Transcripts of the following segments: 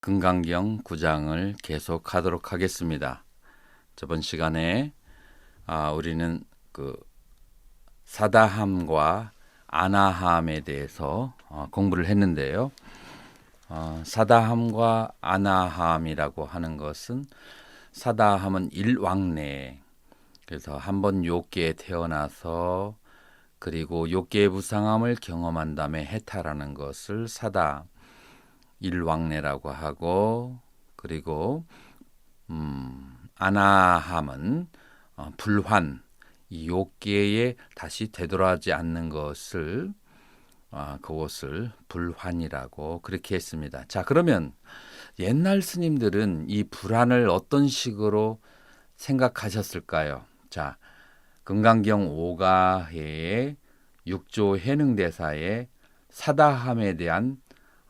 금강경 9장을 계속하도록 하겠습니다. 저번 시간에 우리는 사다함과 아나함에 대해서 공부를 했는데요. 사다함과 아나함이라고 하는 것은, 사다함은 일왕래, 그래서 한번 욥기에 태어나서 그리고 욥기의 무상함을 경험한 다음에 해탈하는 것을 사다 일왕래라고 하고, 그리고 아나함은 불환, 이 욥기에 다시 되돌아오지 않는 것을 그것을 불환이라고 그렇게 했습니다. 자, 그러면 옛날 스님들은 이 불환을 어떤 식으로 생각하셨을까요? 자, 금강경 5가해의 6조 해능대사의 사다함에 대한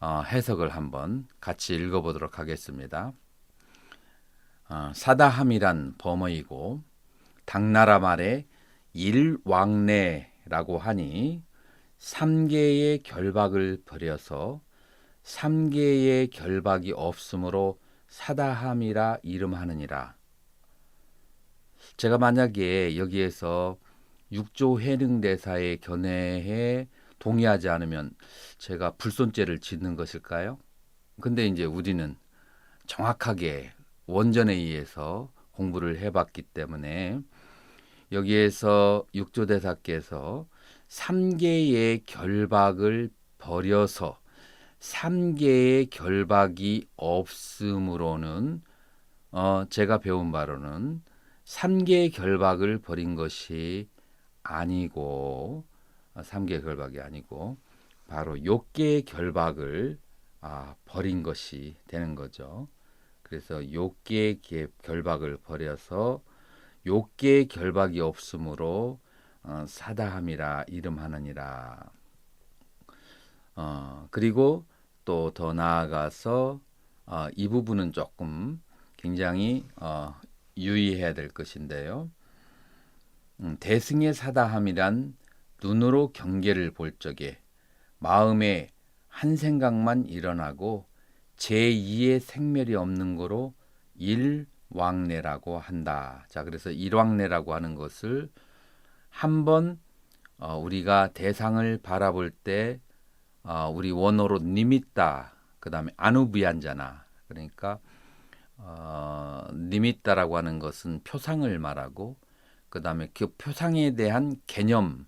해석을 한번 같이 읽어보도록 하겠습니다. 사다함이란 범어이고 당나라 말에 일왕래라고 하니 3개의 결박을 벌여서 3개의 결박이 없으므로 사다함이라 이름하느니라. 제가 만약에 여기에서 6조 해능대사의 견해에 동의하지 않으면 제가 불손죄를 짓는 것일까요? 근데 이제 우리는 정확하게 원전에 의해서 공부를 해봤기 때문에 여기에서 6조 대사께서 3개의 결박을 버려서 3개의 결박이 없음으로는 제가 배운 바로는 3개의 결박을 버린 것이 아니고 3개의 결박이 아니고 바로 6개의 결박을 버린 것이 되는 거죠. 그래서 6개의 결박을 버려서 6개의 결박이 없으므로 사다함이라 이름하느니라. 그리고 또 더 나아가서 이 부분은 조금 굉장히 유의해야 될 것인데요. 대승의 사다함이란 눈으로 경계를 볼 적에 마음에 한 생각만 일어나고 제2의 생멸이 없는 거로 일왕래라고 한다. 자, 그래서 일왕래라고 하는 것을 한번 우리가 대상을 바라볼 때 우리 원어로 니미따, 그 다음에 아누비안자나, 그러니까 니미따라고 하는 것은 표상을 말하고, 그 다음에 그 표상에 대한 개념을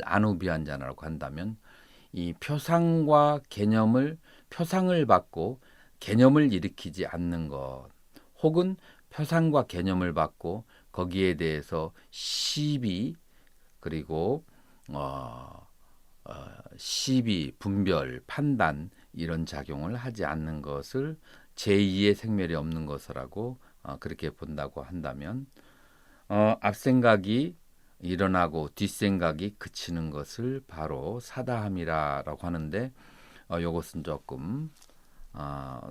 아누비안자나라고 한다면, 이 표상과 개념을, 표상을 받고 개념을 일으키지 않는 것, 혹은 표상과 개념을 받고 거기에 대해서 시비, 그리고 시비, 분별, 판단, 이런 작용을 하지 않는 것을 제2의 생멸이 없는 것이라고 그렇게 본다고 한다면, 앞생각이 일어나고 뒷생각이 그치는 것을 바로 사다함이라고 하는데, 이것은 조금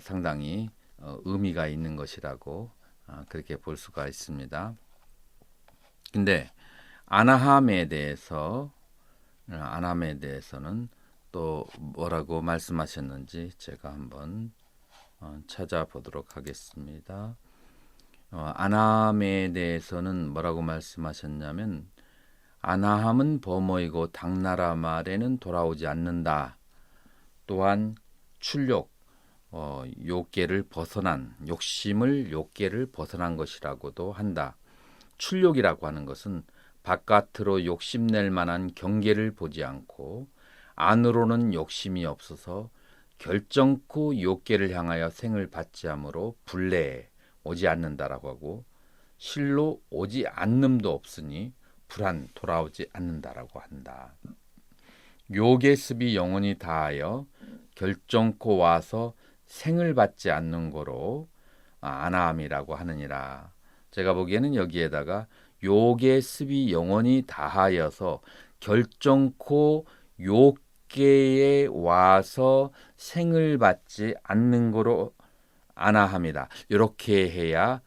상당히 의미가 있는 것이라고 그렇게 볼 수가 있습니다. 근데 아나함에 대해서는 또 뭐라고 말씀하셨는지 제가 한번 찾아보도록 하겠습니다. 아나함에 대해서는 뭐라고 말씀하셨냐면, 아나함은 범어이고 당나라 말에는 돌아오지 않는다. 또한 출욕, 욕계를 벗어난, 욕계를 벗어난 것이라고도 한다. 출욕이라고 하는 것은 바깥으로 욕심낼 만한 경계를 보지 않고 안으로는 욕심이 없어서 결정코 욕계를 향하여 생을 받지 않으므로 불내에 오지 않는다라고 하고, 실로 오지 않음도 없으니 불안, 돌아오지 않는다라고 한다. 욕의 습이 영원히 다하여 결정코 와서 생을 받지 않는 거로 아나함이라고 하느니라. 제가 보기에는 여기에다가 욕의 습이 영원히 다하여서 결정코 욕계에 와서 생을 받지 않는 거로 아나함이다. 이렇게 해야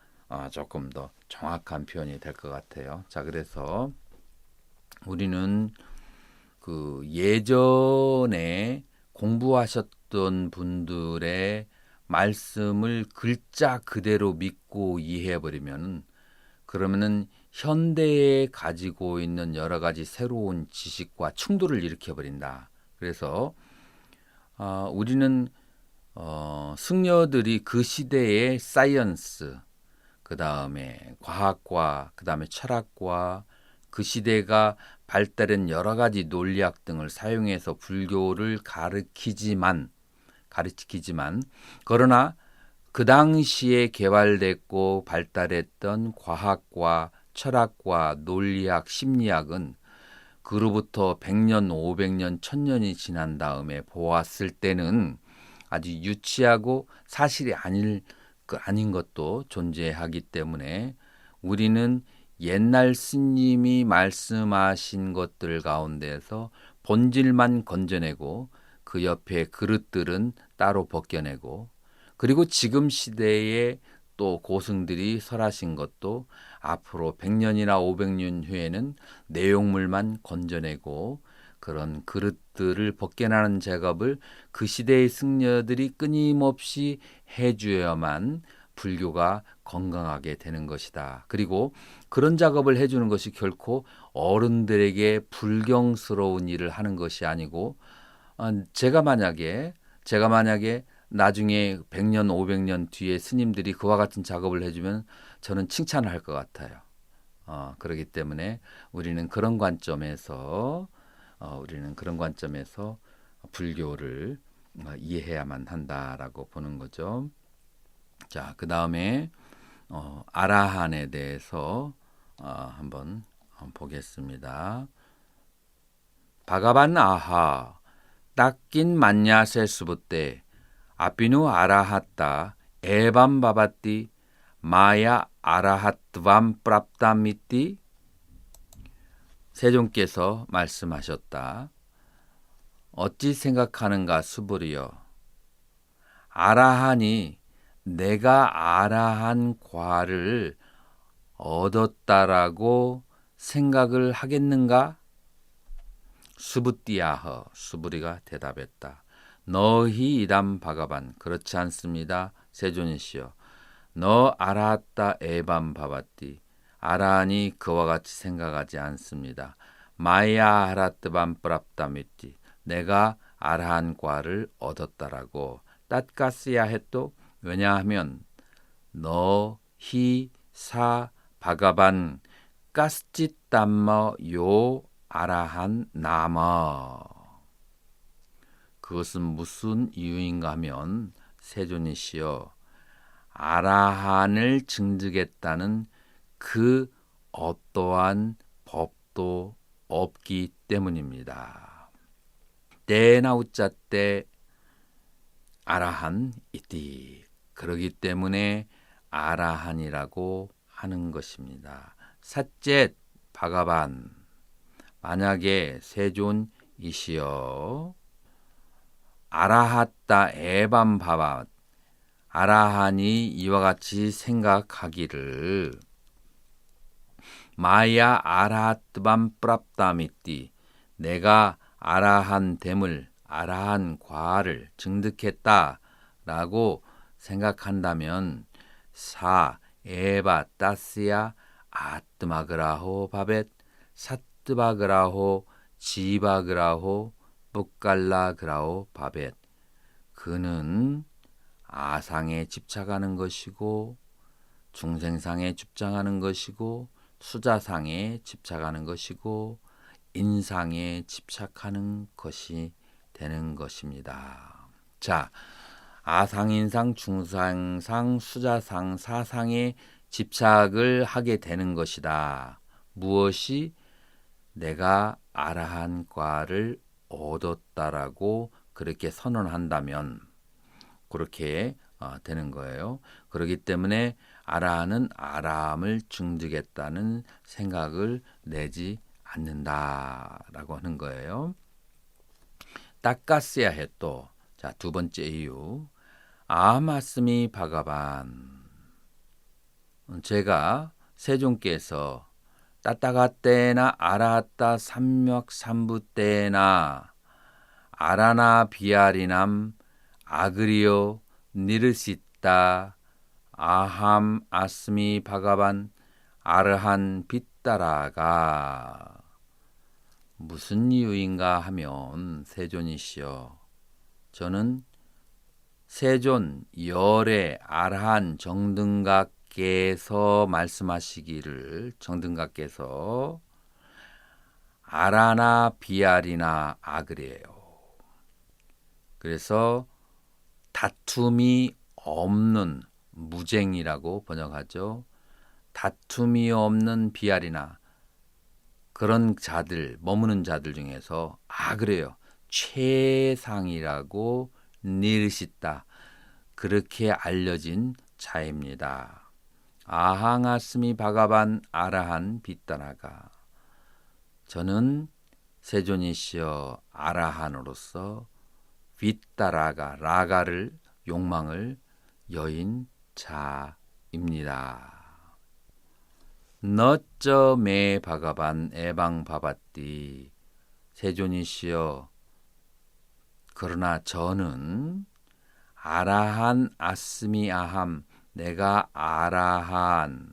조금 더 정확한 표현이 될 것 같아요. 자, 그래서 우리는 그 예전에 공부하셨던 분들의 말씀을 글자 그대로 믿고 이해해버리면 그러면은 현대에 가지고 있는 여러 가지 새로운 지식과 충돌을 일으켜버린다. 그래서 우리는 승려들이 그 시대의 사이언스, 그 다음에 과학과, 그 다음에 철학과, 그 시대가 발달한 여러 가지 논리학 등을 사용해서 불교를 가르치지만 그러나 그 당시에 개발됐고 발달했던 과학과 철학과 논리학, 심리학은 그로부터 100년, 500년, 1000년이 지난 다음에 보았을 때는 아주 유치하고 사실이 아닌 것도 존재하기 때문에 우리는 옛날 스님이 말씀하신 것들 가운데서 본질만 건져내고 그 옆에 그릇들은 따로 벗겨내고 그리고 지금 시대에 또 고승들이 설하신 것도 앞으로 100년이나 500년 후에는 내용물만 건져내고 그런 그릇들을 벗겨나는 작업을 그 시대의 승려들이 끊임없이 해줘야만 불교가 건강하게 되는 것이다. 그리고 그런 작업을 해주는 것이 결코 어른들에게 불경스러운 일을 하는 것이 아니고 제가 만약에 나중에 100년, 500년 뒤에 스님들이 그와 같은 작업을 해주면 저는 칭찬을 할 것 같아요. 그렇기 때문에 우리는 그런 관점에서 불교를 이해해야만 한다라고 보는 거죠. 자, 그 다음에 아라한에 대해서 한번 보겠습니다. 바가반 아하 딱긴 만야세 수부때 아피누 아라하따 에밤 바바띠 마야 아라하트밤 프랍다미띠 세존께서 말씀하셨다. 어찌 생각하는가 수부리여. 아라한이 내가 아라한 과를 얻었다라고 생각을 하겠는가? 수부띠아허 수부리가 대답했다. 너희 이담 바가반 그렇지 않습니다. 세존이시여. 너 아라하따 에밤 바바띠 아라한이 그와 같이 생각하지 않습니다. 마야 아라뜨밤 프랍다미띠 내가 아라한 과를 얻었다라고 땄가스야 했도 왜냐하면 너희 사 바가반 가스짓담머 요 아라한 나머 그것은 무슨 이유인가 하면 세존이시여 아라한을 증득했다는 그 어떠한 법도 없기 때문입니다. 때나우자 때 아라한 이띠 그러기 때문에 아라한이라고 하는 것입니다. 삿째 바가반 만약에 세존이시여 아라하따 에밤 바바 아라한이 이와 같이 생각하기를 마야 아라하트밤 프랍다미띠 내가 아라한 됨을 아라한 과를 증득했다라고 생각한다면 사 에바 따스야 아뜨마그라호 바벳 사뜨바그라호 지바그라호 북갈라그라호 바벳 그는 아상에 집착하는 것이고 중생상에 집착하는 것이고 수자상에 집착하는 것이고 인상에 집착하는 것이 되는 것입니다. 자, 아상인상, 중상상, 수자상, 사상에 집착을 하게 되는 것이다. 무엇이 내가 아라한 과를 얻었다라고 그렇게 선언한다면 그렇게 되는 거예요. 그렇기 때문에 아라한은 아라함을 증득했다는 생각을 내지 않는다라고 하는 거예요. 따까스야 해또 자, 두 번째 이유 아마스미 바가반 제가 세존께서 따따가때나 아라하따 삼맥삼부때나 아라나 비아리남 아그리오 니르시타 아함 아스미 바가반 아르한 빗다라가. 무슨 이유인가 하면 세존이시여, 저는 세존 열의 아르한 정등각께서 말씀하시기를, 정등각께서 아라나 비알이나 아그래요. 그래서 다툼이 없는 무쟁이라고 번역하죠. 다툼이 없는 비알이나 그런 자들, 머무는 자들 중에서 그래요, 최상이라고 니르시다, 그렇게 알려진 자입니다. 아항아스미 바가반 아라한 빗다나가. 저는 세존이시여 아라한으로서 빗다라가, 라가를, 욕망을 여인 자입니다. 너쩌메 바가반 에방 바바띠. 세존이시여, 그러나 저는 아라한 아스미 아함, 내가 아라한이다,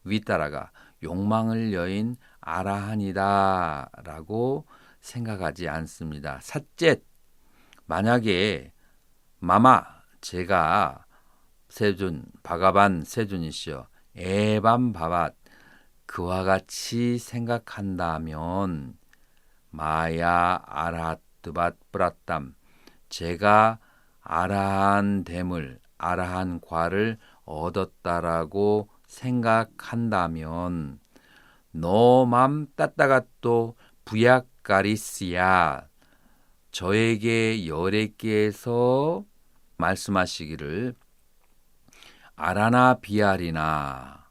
윗따라가 욕망을 여인 아라한이다 라고 생각하지 않습니다. 삿째, 만약에 마마, 제가 세존 바가반 세존이시여 에밤 바밭, 그와 같이 생각한다면 마야 아라뜨밭 브라땀, 제가 아라한 됨을, 아라한 과를 얻었다라고 생각한다면 너맘 따따가또 부약가리스야, 저에게 여레께서 말씀하시기를 아라나 비알이나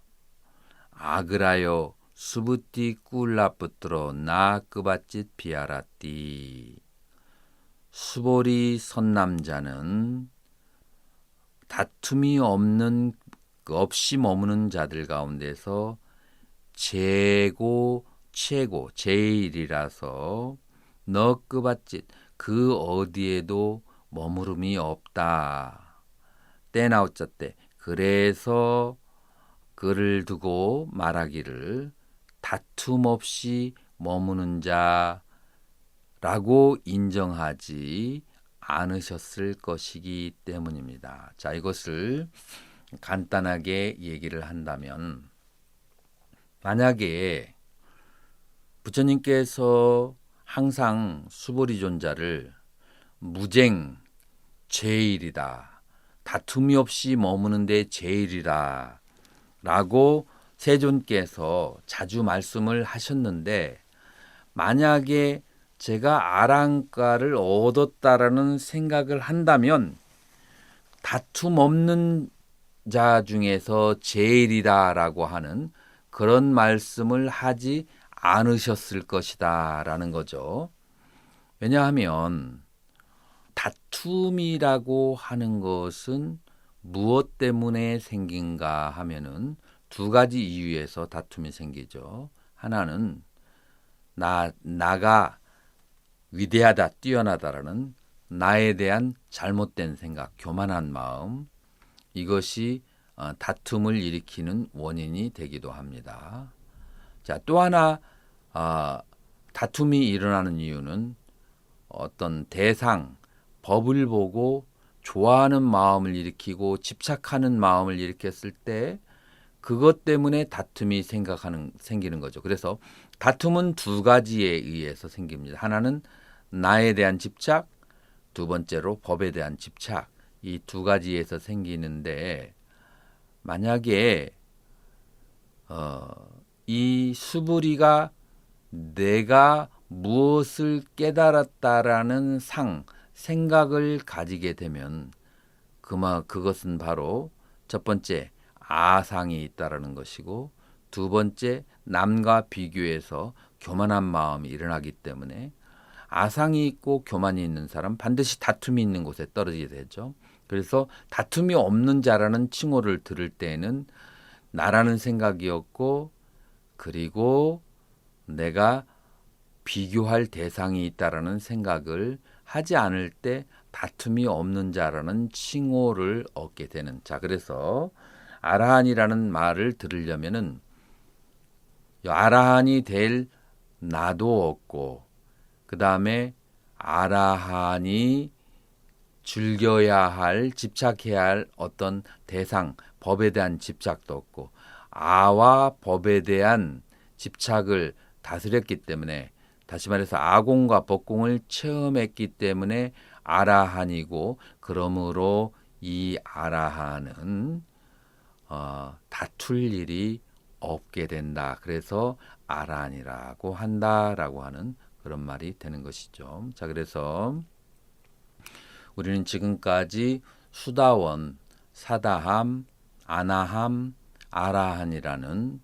아그라요 수부띠 꿀라뿌뜨러 나 끄바짓 비알아띠. 수보리 선남자는 다툼이 없는, 없이 머무는 자들 가운데서 최고 제일이라서 너 끄바짓, 그 어디에도 머무름이 없다. 때나우자 때. 그래서 그를 두고 말하기를 다툼 없이 머무는 자라고 인정하지 않으셨을 것이기 때문입니다. 자, 이것을 간단하게 얘기를 한다면, 만약에 부처님께서 항상 수보리존자를 무쟁 제일이다, 다툼이 없이 머무는데 제일이다 라고 세존께서 자주 말씀을 하셨는데, 만약에 제가 아랑가를 얻었다라는 생각을 한다면 다툼 없는 자 중에서 제일이다라고 하는 그런 말씀을 하지 않으셨을 것이다 라는 거죠. 왜냐하면 다툼이라고 하는 것은 무엇 때문에 생긴가 하면은 두 가지 이유에서 다툼이 생기죠. 하나는 나가 위대하다, 뛰어나다라는 나에 대한 잘못된 생각, 교만한 마음, 이것이 다툼을 일으키는 원인이 되기도 합니다. 자, 또 하나 다툼이 일어나는 이유는 어떤 대상, 법을 보고 좋아하는 마음을 일으키고 집착하는 마음을 일으켰을 때 그것 때문에 다툼이 생기는 거죠. 그래서 다툼은 두 가지에 의해서 생깁니다. 하나는 나에 대한 집착, 두 번째로 법에 대한 집착, 이 두 가지에서 생기는데, 만약에 이 수부리가 내가 무엇을 깨달았다라는 생각을 가지게 되면 그것은 바로 첫 번째 아상이 있다라는 것이고, 두 번째 남과 비교해서 교만한 마음이 일어나기 때문에, 아상이 있고 교만이 있는 사람 반드시 다툼이 있는 곳에 떨어지게 되죠. 그래서 다툼이 없는 자라는 칭호를 들을 때에는 나라는 생각이었고, 그리고 내가 비교할 대상이 있다라는 생각을 하지 않을 때 다툼이 없는 자라는 칭호를 얻게 되는. 자, 그래서 아라한이라는 말을 들으려면은 아라한이 될 나도 없고, 그 다음에 아라한이 즐겨야 할, 집착해야 할 어떤 대상, 법에 대한 집착도 없고, 아와 법에 대한 집착을 다스렸기 때문에, 다시 말해서 아공과 법공을 체험했기 때문에 아라한이고, 그러므로 이 아라한은 다툴 일이 없게 된다. 그래서 아라한이라고 한다라고 하는 그런 말이 되는 것이죠. 자, 그래서 우리는 지금까지 수다원, 사다함, 아나함, 아라한이라는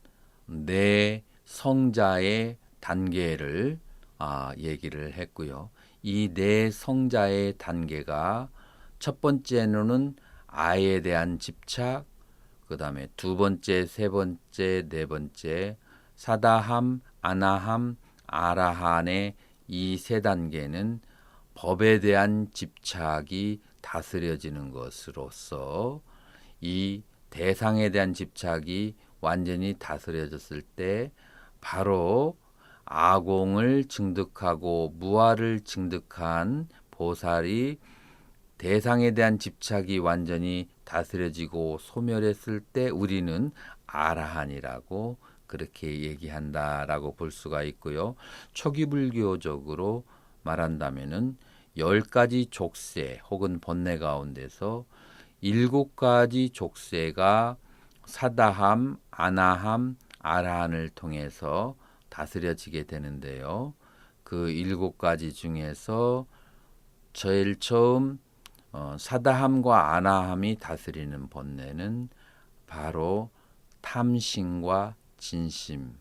네 성자의 단계를 얘기를 했고요. 이 네 성자의 단계가 첫 번째로는 아에 대한 집착, 그 다음에 두 번째, 세 번째, 네 번째, 사다함, 아나함, 아라한의 이 세 단계는 법에 대한 집착이 다스려지는 것으로서 이 대상에 대한 집착이 완전히 다스려졌을 때 바로 아공을 증득하고 무아를 증득한 보살이 대상에 대한 집착이 완전히 다스려지고 소멸했을 때 우리는 아라한이라고 그렇게 얘기한다라고 볼 수가 있고요. 초기 불교적으로 말한다면은 10가지 족쇄 혹은 번뇌 가운데서 7가지 족쇄가 사다함, 아나함, 아라한을 통해서 다스려지게 되는데요. 그 7가지 중에서 제일 처음 사다함과 아나함이 다스리는 번뇌는 바로 탐심과 진심,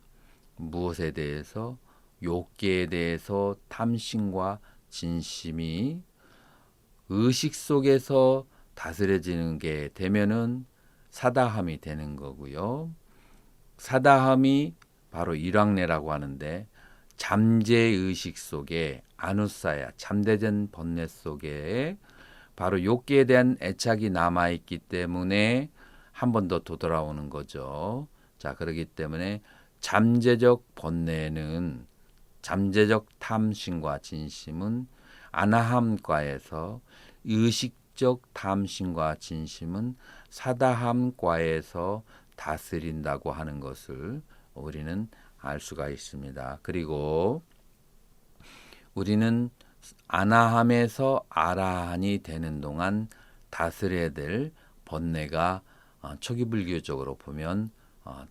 무엇에 대해서? 욕계에 대해서 탐심과 진심이 의식 속에서 다스려지는 게 되면은 사다함이 되는 거고요. 사다함이 바로 일왕내라고 하는데 잠재의식 속에 아누사야, 잠재된 번뇌 속에 바로 욕계에 대한 애착이 남아있기 때문에 한 번 더 되돌아오는 거죠. 자, 그렇기 때문에 잠재적 번뇌는, 잠재적 탐심과 진심은 아나함과에서, 의식적 탐심과 진심은 사다함과에서 다스린다고 하는 것을 우리는 알 수가 있습니다. 그리고 우리는 아나함에서 아라한이 되는 동안 다스려야 될 번뇌가 초기 불교적으로 보면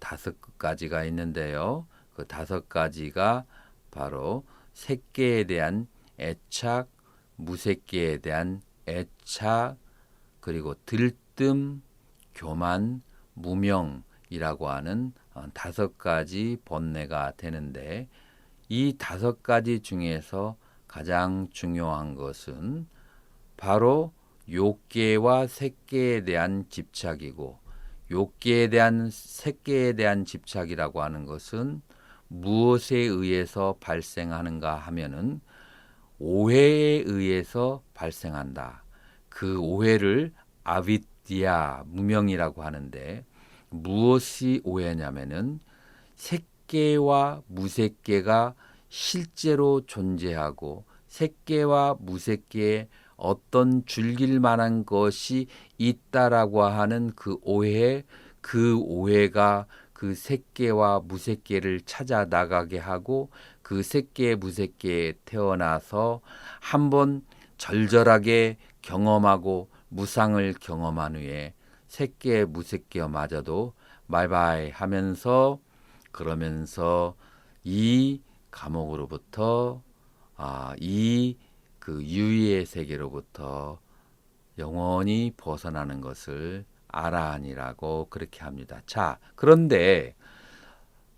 5가지가 있는데요. 그 5가지가 바로 색계에 대한 애착, 무색계에 대한 애착, 그리고 들뜸, 교만, 무명이라고 하는 5가지 번뇌가 되는데, 이 5가지 중에서 가장 중요한 것은 바로 욕계와 색계에 대한 집착이고, 욕계에 대한, 색계에 대한 집착이라고 하는 것은 무엇에 의해서 발생하는가 하면은 오해에 의해서 발생한다. 그 오해를 아비디아, 무명이라고 하는데, 무엇이 오해냐면은 색계와 무색계가 실제로 존재하고 색계와 무색계에 어떤 즐길 만한 것이 있다라고 하는 그 오해, 그 오해가 그 색계와 무색계를 찾아 나가게 하고 그 색계 무색계에 태어나서 한번 절절하게 경험하고 무상을 경험한 후에 색계 무색계마저도 바이바이 하면서, 그러면서 이 감옥으로부터 이 그 유의의 세계로부터 영원히 벗어나는 것을 아라한이라고 그렇게 합니다. 자, 그런데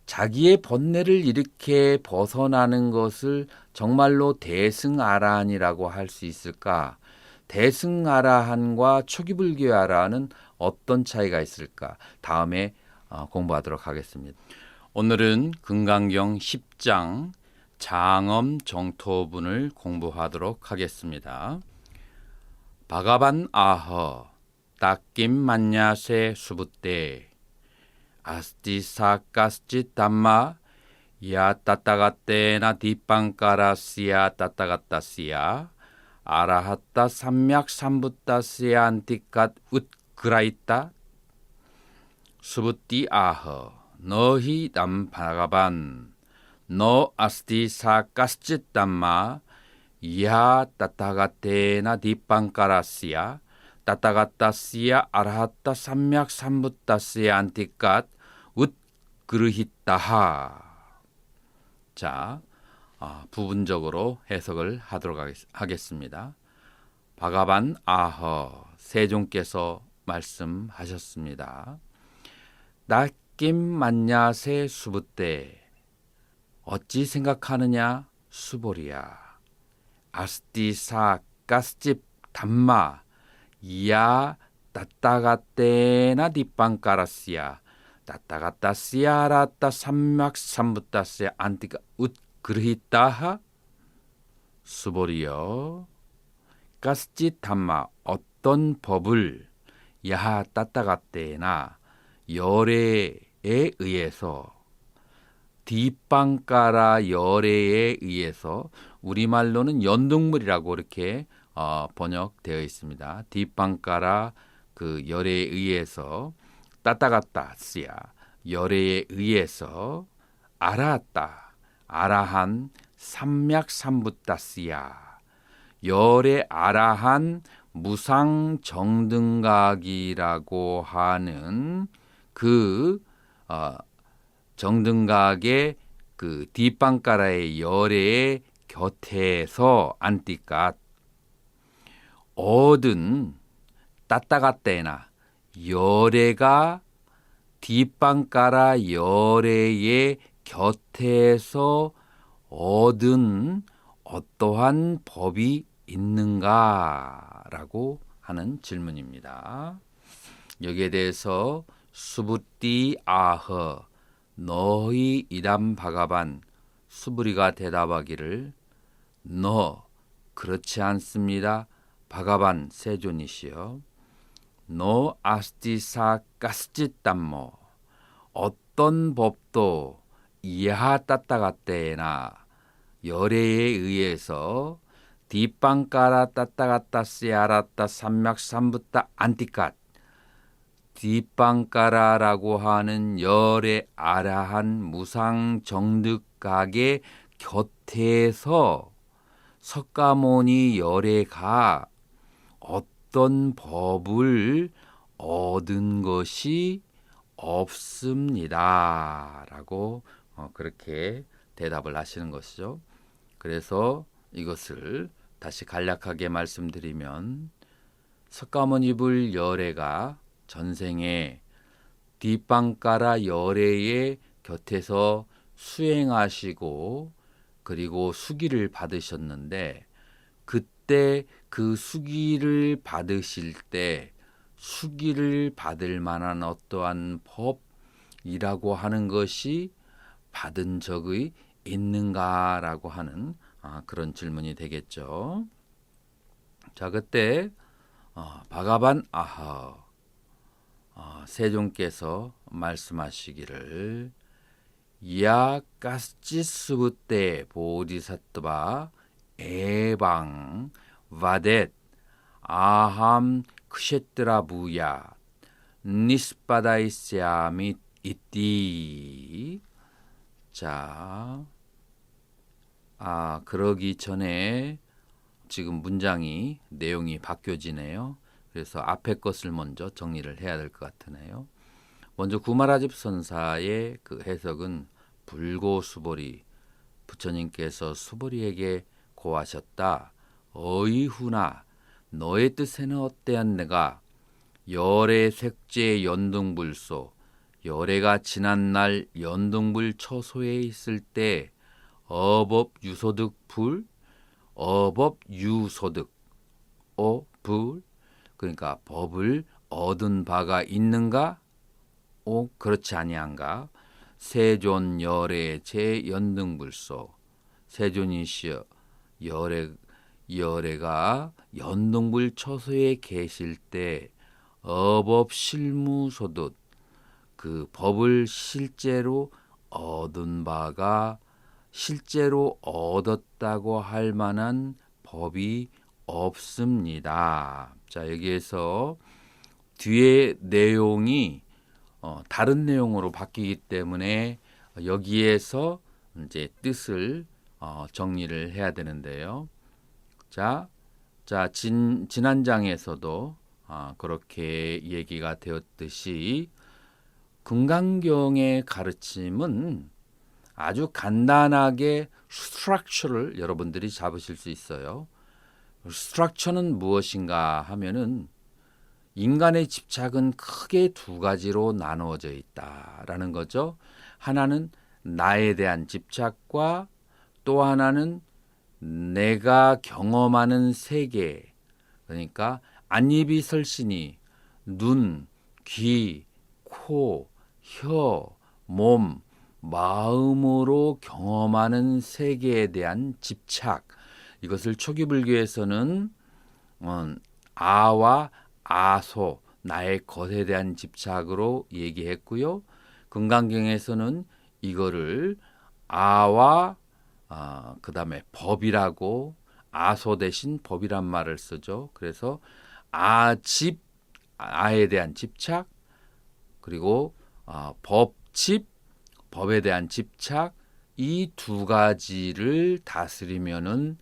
자기의 번뇌를 이렇게 벗어나는 것을 정말로 대승아라한이라고 할 수 있을까? 대승아라한과 초기불교의 아라한은 어떤 차이가 있을까? 다음에 공부하도록 하겠습니다. 오늘은 금강경 10장 장엄 정토분을 공부하도록 하겠습니다. 바가반 아허 따낌 만냐세 수부떼 아스티사까스지 담마 야 따따가떼나 디빵까라시야 따따가따시야 아라하따 삼맥 삼부따시야 안티갓 웃그라이따 수부띠 아허 너히 담 바가반 너 아스티사까스지 담마 야 따따가떼나 디빵까라시야 따따가따시야 아라하따 삼맥 삼부따시야 안티갓 웃그르히따하. 자, 부분적으로 해석을 하도록 하겠습니다. 바가반 아허 세종께서 말씀하셨습니다. 낫김 만냐세 수부떼 어찌 생각하느냐 수보리야. 아스티사 가스집 담마 야 따따가떼나 뒷방까라시야 따따가따시야라따 삼맥 삼부따시야 안티가 웃그르히따하 수보리여. 가스집 담마 어떤 법을 야 따따가떼나 열애에 의해서 뒷방까라 열애에 의해서 우리말로는 연동물이라고 이렇게 번역되어 있습니다. 뒷방까라 그 열애에 의해서 따따가따시야 열애에 의해서 알았다 아라한 삼맥 삼부따시야 열애 아라한 무상정등각이라고 하는 그 정등각의 그 뒷방까라의 열애의 곁에서 안티갓 얻은 따따가떼나 열애가 뒷방까라 열애의 곁에서 얻은 어떠한 법이 있는가라고 하는 질문입니다. 여기에 대해서 수부띠 아허 너희 이담 바가반 수부리가 대답하기를 너 그렇지 않습니다. 바가반 세존이시여. 너 아스티사 가스짓담모 어떤 법도 이하 따따가떼나 열애에 의해서 뒷방까라 따따가따시아라따 삼맥 삼부따 안티갓 뒷방까라라고 하는 열애 아라한 무상정득각의 곁에서 석가모니 열애가 어떤 법을 얻은 것이 없습니다. 라고 그렇게 대답을 하시는 것이죠. 그래서 이것을 다시 간략하게 말씀드리면 석가모니 불 열애가 전생에 뒷방까라 열애의 곁에서 수행하시고 그리고 수기를 받으셨는데 그때 그 수기를 받으실 때 수기를 받을 만한 어떠한 법이라고 하는 것이 받은 적이 있는가라고 하는 그런 질문이 되겠죠. 자, 그때 바가반 아하 세종께서 말씀하시기를 야 가스치스부떼 보디사토바 에방 바댓 아함 크셰트라부야 니스바다이시아미 이띠. 자, 그러기 전에 지금 문장이 내용이 바뀌어지네요. 그래서 앞에 것을 먼저 정리를 해야 될 것 같으네요. 먼저 구마라집 선사의 그 해석은 불고수보리 부처님께서 수보리에게 고하셨다. 어이후나 너의 뜻에는 어때한 내가 열애 색제 연등불소 열애가 지난 날 연등불 처소에 있을 때 어법 유소득 불 어법 유소득 불 그러니까 법을 얻은 바가 있는가? 그렇지 아니한가? 세존 열애 제 연등불소 세존이시여 열애가 연등불 처소에 계실 때 어법실무소득 그 법을 실제로 얻은 바가 실제로 얻었다고 할 만한 법이 없습니다. 자, 여기에서 뒤에 내용이 다른 내용으로 바뀌기 때문에 여기에서 이제 뜻을 정리를 해야 되는데요. 자, 지난 장에서도 그렇게 얘기가 되었듯이 금강경의 가르침은 아주 간단하게 스트럭처를 여러분들이 잡으실 수 있어요. 스트럭처는 무엇인가 하면은 인간의 집착은 크게 두 가지로 나누어져 있다라는 거죠. 하나는 나에 대한 집착과 또 하나는 내가 경험하는 세계, 그러니까 안입이 설신이 눈, 귀, 코, 혀, 몸, 마음으로 경험하는 세계에 대한 집착. 이것을 초기 불교에서는 아와 아소, 나의 것에 대한 집착으로 얘기했고요. 금강경에서는 이거를 아와 그다음에 법이라고 아소 대신 법이란 말을 쓰죠. 그래서 아집, 아에 대한 집착, 그리고 법집, 법에 대한 집착, 이 두 가지를 다스리면은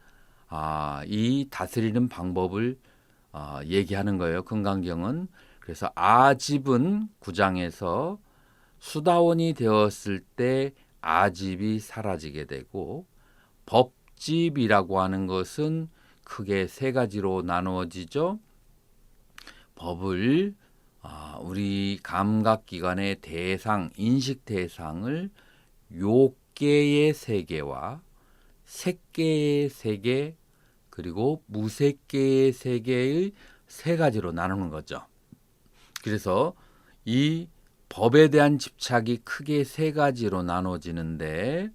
이 다스리는 방법을 얘기하는 거예요. 금강경은. 그래서 아집은 9장에서 수다원이 되었을 때 아집이 사라지게 되고, 법집이라고 하는 것은 크게 세 가지로 나누어지죠. 법을 우리 감각기관의 대상, 인식 대상을 욕계의 세계와 색계의 세계, 그리고 무색계의 세계의 세 가지로 나누는 거죠. 그래서 이 법에 대한 집착이 크게 세 가지로 나눠지는데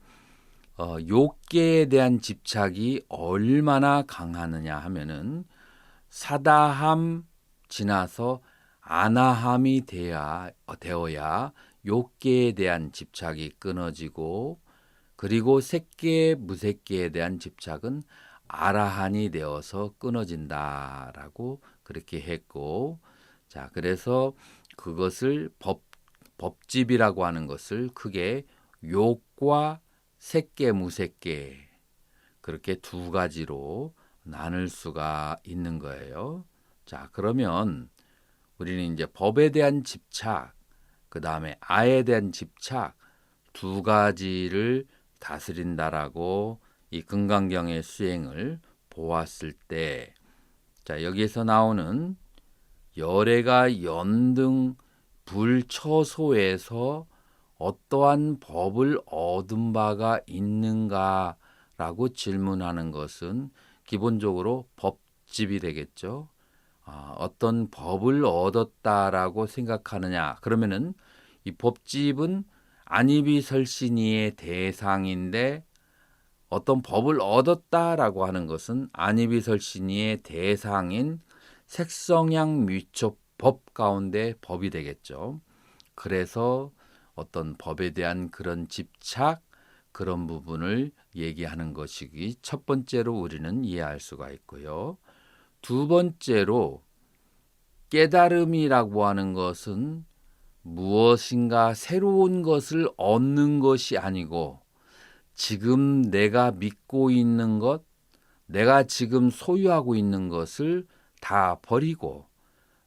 욕계에 대한 집착이 얼마나 강하느냐 하면은 사다함 지나서 아나함이 되어야 욕계에 대한 집착이 끊어지고, 그리고 색계, 무색계에 대한 집착은 아라한이 되어서 끊어진다라고 그렇게 했고, 자, 그래서 그것을 법집이라고 하는 것을 크게 욕과 색계, 무색계 그렇게 두 가지로 나눌 수가 있는 거예요. 자, 그러면 우리는 이제 법에 대한 집착, 그 다음에 아에 대한 집착 두 가지를 다스린다라고 이 금강경의 수행을 보았을 때, 자, 여기에서 나오는 열애가 연등 불처소에서 어떠한 법을 얻은 바가 있는가라고 질문하는 것은 기본적으로 법집이 되겠죠. 어떤 법을 얻었다라고 생각하느냐? 그러면은 이 법집은 안이비설신이의 대상인데, 어떤 법을 얻었다라고 하는 것은 안이비설신이의 대상인 색성향 미처법 가운데 법이 되겠죠. 그래서 어떤 법에 대한 그런 집착, 그런 부분을 얘기하는 것이기 첫 번째로 우리는 이해할 수가 있고요. 두 번째로 깨달음이라고 하는 것은 무엇인가 새로운 것을 얻는 것이 아니고, 지금 내가 믿고 있는 것, 내가 지금 소유하고 있는 것을 다 버리고,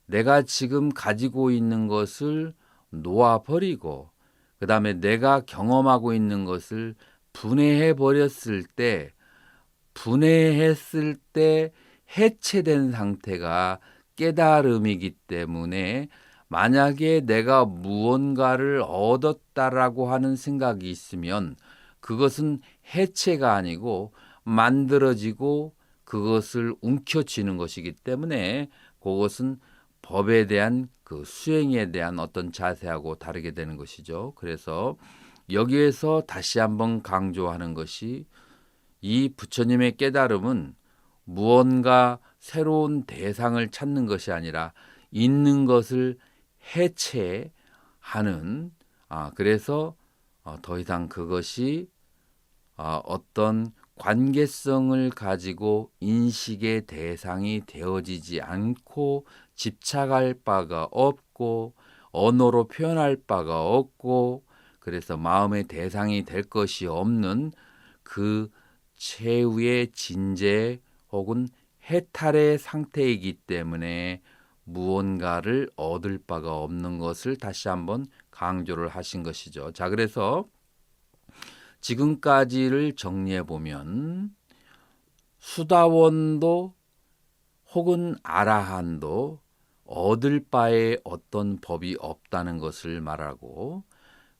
내가 지금 가지고 있는 것을 놓아버리고, 그 다음에 내가 경험하고 있는 것을 분해해 버렸을 때, 분해했을 때 해체된 상태가 깨달음이기 때문에, 만약에 내가 무언가를 얻었다라고 하는 생각이 있으면 그것은 해체가 아니고 만들어지고 그것을 움켜쥐는 것이기 때문에, 그것은 법에 대한 그 수행에 대한 어떤 자세하고 다르게 되는 것이죠. 그래서 여기에서 다시 한번 강조하는 것이, 이 부처님의 깨달음은 무언가 새로운 대상을 찾는 것이 아니라 있는 것을 해체하는 그래서 더 이상 그것이 어떤 관계성을 가지고 인식의 대상이 되어지지 않고 집착할 바가 없고 언어로 표현할 바가 없고 그래서 마음의 대상이 될 것이 없는 그 최후의 진재 혹은 해탈의 상태이기 때문에 무언가를 얻을 바가 없는 것을 다시 한번 강조를 하신 것이죠. 자, 그래서 지금까지를 정리해 보면 수다원도 혹은 아라한도 얻을 바에 어떤 법이 없다는 것을 말하고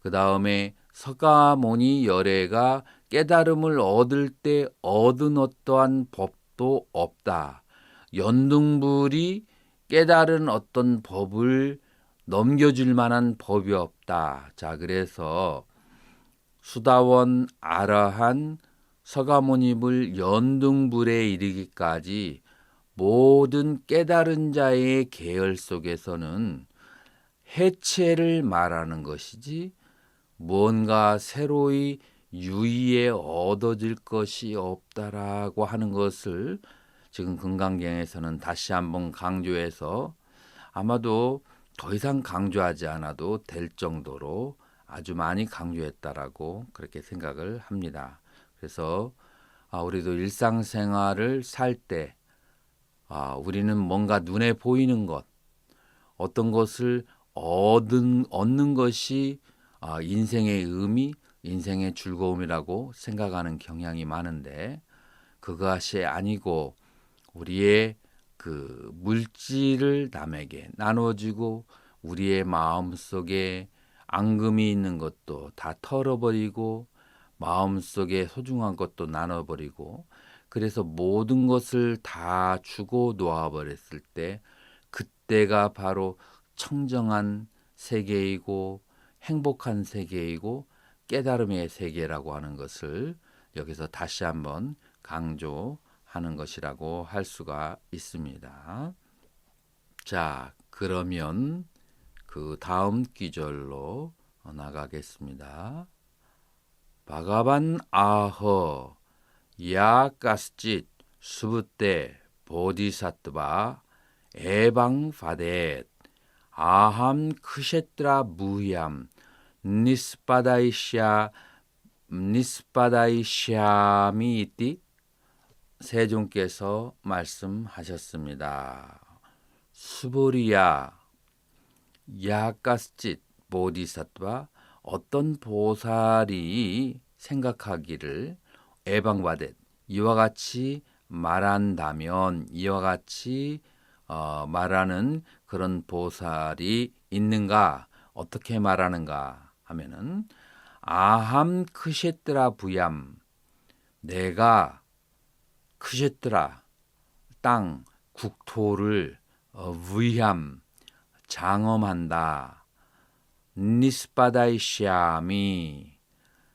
그 다음에 서가모니 열애가 깨달음을 얻을 때 얻은 어떠한 법도 없다. 연등불이 깨달은 어떤 법을 넘겨줄 만한 법이 없다. 자, 그래서 수다원, 아라한, 서가모니불, 연등불에 이르기까지 모든 깨달은 자의 계열 속에서는 해체를 말하는 것이지 무언가 새로이 유의에 얻어질 것이 없다라고 하는 것을 지금 금강경에서는 다시 한번 강조해서 아마도 더 이상 강조하지 않아도 될 정도로 아주 많이 강조했다라고 그렇게 생각을 합니다. 그래서 우리도 일상생활을 살 때 우리는 뭔가 눈에 보이는 것, 어떤 것을 얻는 것이 인생의 의미, 인생의 즐거움이라고 생각하는 경향이 많은데 그것이 아니고 우리의 그 물질을 남에게 나눠주고 우리의 마음속에 앙금이 있는 것도 다 털어버리고 마음속에 소중한 것도 나눠버리고 그래서 모든 것을 다 주고 놓아버렸을 때 그때가 바로 청정한 세계이고 행복한 세계이고 깨달음의 세계라고 하는 것을 여기서 다시 한번 강조하는 것이라고 할 수가 있습니다. 자, 그러면 그 다음 기절로 나가겠습니다. 바가반 아허 야 가스짓 수부때 보디사트바 에방파데 아함 크셰트라 무얌 니스바다이샤미 있디 세종께서 말씀하셨습니다. 수보리야 야가스짓 보디사트와 어떤 보살이 생각하기를 에방바댓 이와 같이 말한다면 이와 같이 말하는 그런 보살이 있는가 어떻게 말하는가 하면은 아함 크셰트라 부얌 내가 크셰트라 땅 국토를 부얌 장엄한다. 니스바다이샤미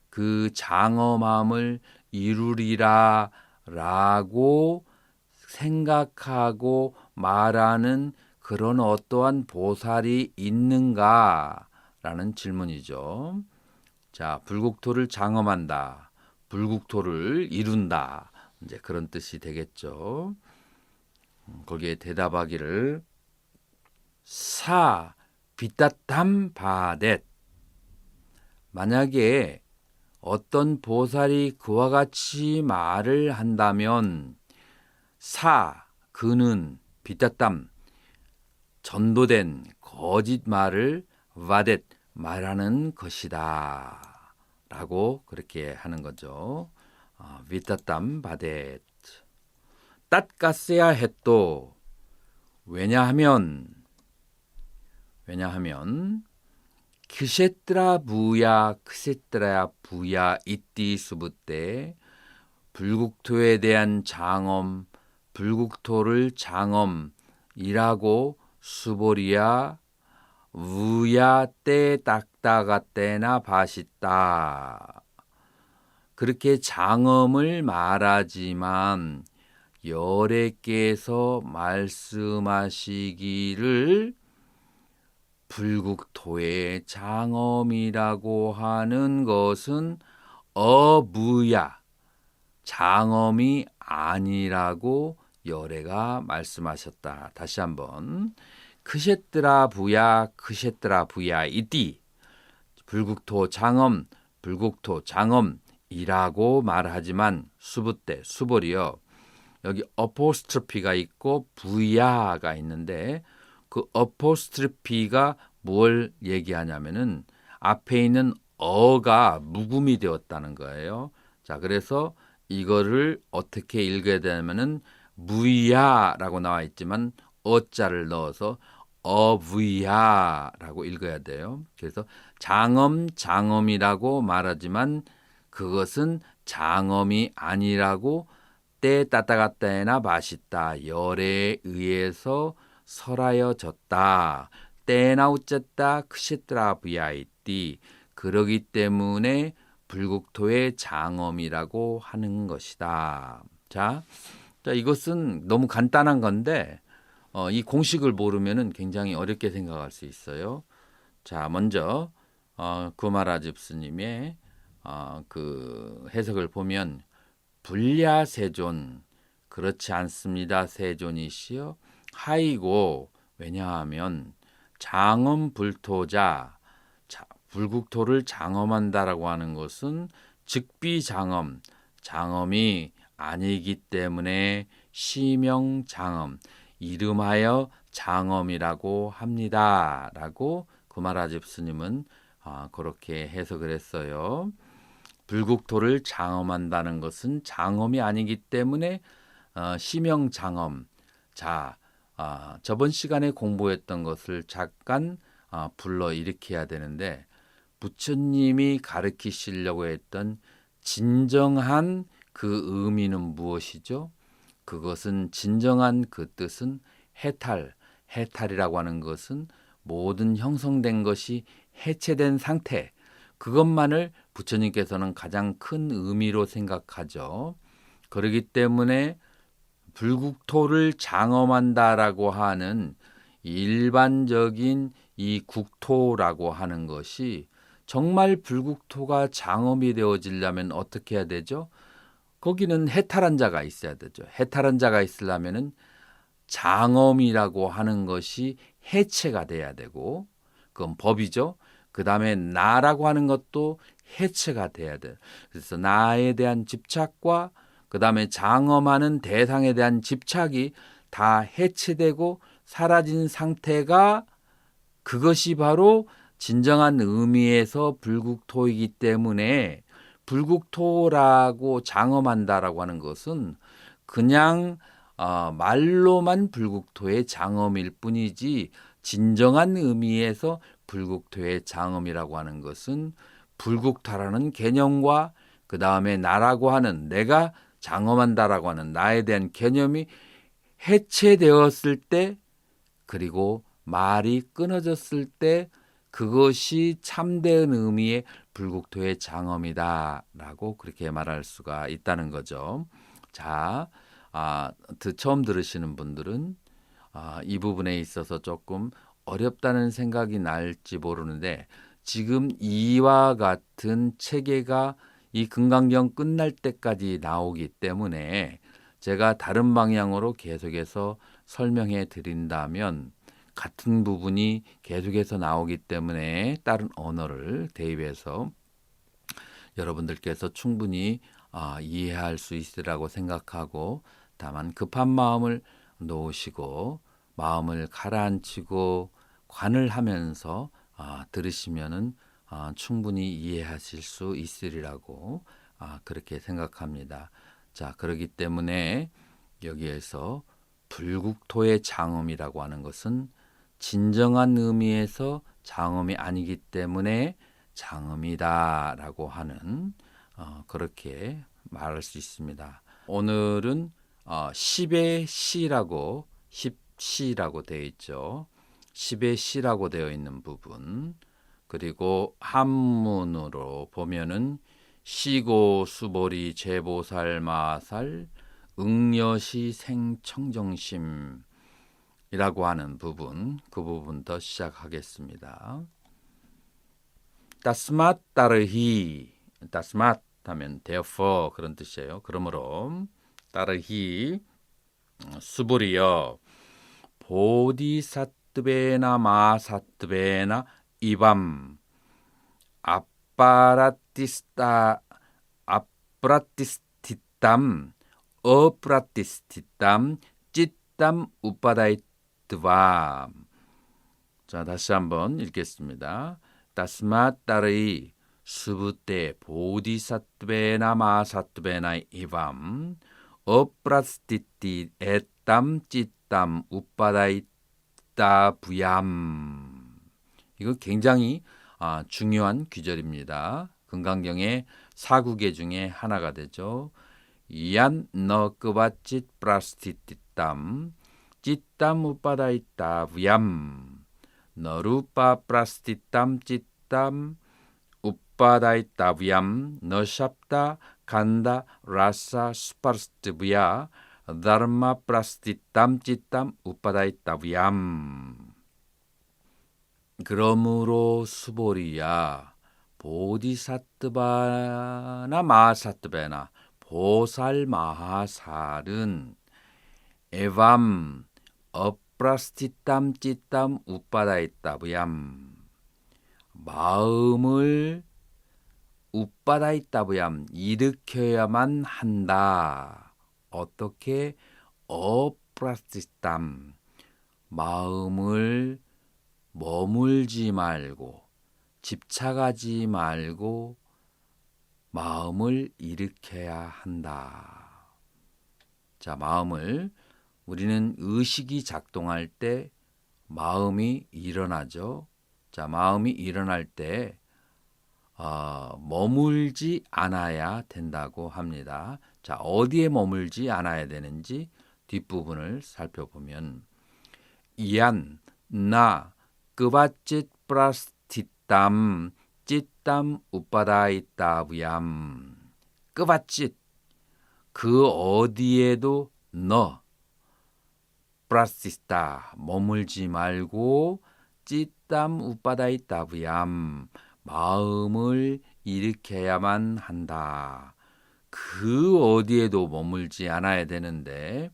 그 장엄함을 이루리라 라고 생각하고 말하는 그런 어떠한 보살이 있는가 라는 질문이죠. 자, 불국토를 장엄한다. 불국토를 이룬다. 이제 그런 뜻이 되겠죠. 거기에 대답하기를 사 비따탐 바댓 만약에 어떤 보살이 그와 같이 말을 한다면 사 그는 비따탐 전도된 거짓말을 바댓 말하는 것이다 라고 그렇게 하는 거죠. 비따탐 바댓 땄가스야 했도 왜냐하면 크세트라 부야 크세트라야 부야 이띠 수부때 불국토에 대한 장엄 불국토를 장엄이라고 수보리야 우야 때 딱다가 때나 바시다 그렇게 장엄을 말하지만 여래께서 말씀하시기를 불국토의 장엄이라고 하는 것은 어부야, 장엄이 아니라고 여래가 말씀하셨다. 다시 한번 크셰뜨라 부야 이띠 불국토 장엄이라고 말하지만 수부 때 수벌이요. 여기 어포스트로피가 있고 부야가 있는데 그 어포스트로피가 뭘 얘기하냐면은 앞에 있는 어가 묵음이 되었다는 거예요. 자, 그래서 이거를 어떻게 읽어야 되냐면은 무야라고 나와 있지만 어자를 넣어서 어부야라고 읽어야 돼요. 그래서 장엄이라고 말하지만 그것은 장엄이 아니라고 때 따따가따에나 맛있다. 열에 의해서 설하여졌다. 때나 우쨌다 크시트라 비아이띠. 그러기 때문에 불국토의 장엄이라고 하는 것이다. 자, 이것은 너무 간단한 건데 이 공식을 모르면은 굉장히 어렵게 생각할 수 있어요. 자, 먼저 구마라집스님의 그 해석을 보면 불야세존 그렇지 않습니다. 세존이시여 하이고 왜냐하면 장엄불토자 불국토를 장엄한다라고 하는 것은 즉비장엄 장엄이 아니기 때문에 시명장엄 이름하여 장엄이라고 합니다라고 구마라집스님은 그렇게 해석을 했어요. 불국토를 장엄한다는 것은 장엄이 아니기 때문에 시명장엄. 자, 저번 시간에 공부했던 것을 잠깐 불러일으켜야 되는데 부처님이 가르치시려고 했던 진정한 그 의미는 무엇이죠? 그것은 진정한 그 뜻은 해탈이라고 하는 것은 모든 형성된 것이 해체된 상태 그것만을 부처님께서는 가장 큰 의미로 생각하죠. 그렇기 때문에 불국토를 장엄한다라고 하는 일반적인 이 국토라고 하는 것이 정말 불국토가 장엄이 되어지려면 어떻게 해야 되죠? 거기는 해탈한 자가 있어야 되죠. 해탈한 자가 있으려면은 장엄이라고 하는 것이 해체가 돼야 되고 그건 법이죠. 그 다음에 나라고 하는 것도 해체가 돼야 돼요. 그래서 나에 대한 집착과 그 다음에 장엄하는 대상에 대한 집착이 다 해체되고 사라진 상태가 그것이 바로 진정한 의미에서 불국토이기 때문에 불국토라고 장엄한다라고 하는 것은 그냥 말로만 불국토의 장엄일 뿐이지 진정한 의미에서 불국토의 장엄이라고 하는 것은 불국토라는 개념과 그 다음에 나라고 하는 내가 장엄한다라고 하는 나에 대한 개념이 해체되었을 때 그리고 말이 끊어졌을 때 그것이 참된 의미의 불국토의 장엄이다라고 그렇게 말할 수가 있다는 거죠. 자, 처음 들으시는 분들은 이 부분에 있어서 조금 어렵다는 생각이 날지 모르는데 지금 이와 같은 체계가 이 금강경 끝날 때까지 나오기 때문에 제가 다른 방향으로 계속해서 설명해 드린다면 같은 부분이 계속해서 나오기 때문에 다른 언어를 대입해서 여러분들께서 충분히 이해할 수 있으라고 생각하고 다만 급한 마음을 놓으시고 마음을 가라앉히고 관을 하면서 들으시면은 충분히 이해하실 수 있으리라고 그렇게 생각합니다. 자, 그렇기 때문에 여기에서 불국토의 장엄이라고 하는 것은 진정한 의미에서 장엄이 아니기 때문에 장엄이다라고 하는 그렇게 말할 수 있습니다. 오늘은 10의 시라고 10시라고 되어 있죠. 10의 시라고 되어 있는 부분 그리고 한문으로 보면은 시고 수보리 제보살 마살 응여시 생청정심이라고 하는 부분, 그 부분부터 시작하겠습니다. 따스맛 따르히, 따스맛 하면 therefore 그런 뜻이에요. 그러므로 따르히 수불이여 보디사트베나 마사트베나 이밤 아빠라티스타 아프라티스티땀 어프라티스티땀 찌땀 우빠다이트밤. 자, 다시 한번 읽겠습니다. 따스맛 따르이 수부테 보디사트베나 마사트베나 이밤 어프라티스티 에땀 찌땀 우빠다이따 부얌. 이거 굉장히 중요한 귀절입니다. 금강경의 사구계 중에 하나가 되죠. 얀 너끄바짓 프라스티티땀 찌땀 우빠다이따 부얌 너루빠 프라스티땀 찌땀 우빠다이따 부얌 너샵다 간다 라사 스파르스트부야 다르마 프라스티땀 찌땀 우빠다이따 부얌. 그러므로 수보리야 보디사트바나 마사트베나 보살 마하살은 에밤 어프라스티땀 찌땀 우빠다이따부얌 마음을 우빠다이따부얌 일으켜야만 한다. 어떻게? 어프라스티땀 마음을 머물지 말고 집착하지 말고 마음을 일으켜야 한다. 자, 마음을 우리는 의식이 작동할 때 마음이 일어나죠. 자, 마음이 일어날 때 머물지 않아야 된다고 합니다. 자, 어디에 머물지 않아야 되는지 뒷부분을 살펴보면 이안 나 끄바짓 프라스티땀 찌땀 우빠다이따부얌 끄바짓 그 어디에도 너 프라스티스타 머물지 말고 찌땀 우빠다이따부얌 마음을 일으켜야만 한다. 그 어디에도 머물지 않아야 되는데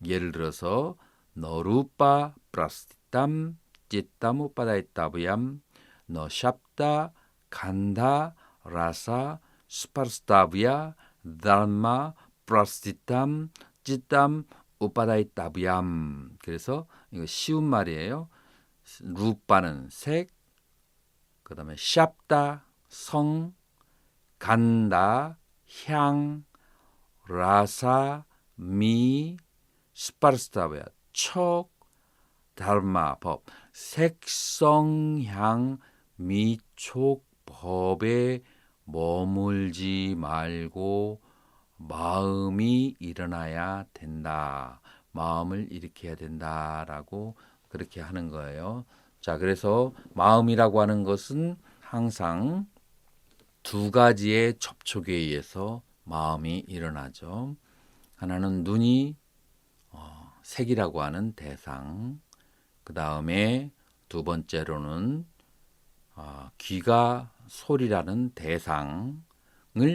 예를 들어서 너루빠 프라스티땀 찌땀 우빠다이따부얌 너샵다 간다 라사 스파르스타부야 달마 프라스티땀 찌땀 우빠다이따부얌. 그래서 이거 쉬운 말이에요. 루빠는 색, 그 다음에 샵다 성, 간다 향, 라사 미, 스파르스타부야 척, 달마 법, 색성향 미촉 법에 머물지 말고 마음이 일어나야 된다. 마음을 일으켜야 된다라고 그렇게 하는 거예요. 자, 그래서 마음이라고 하는 것은 항상 두 가지의 접촉에 의해서 마음이 일어나죠. 하나는 눈이 색이라고 하는 대상, 그 다음에 두 번째로는 귀가 소리라는 대상을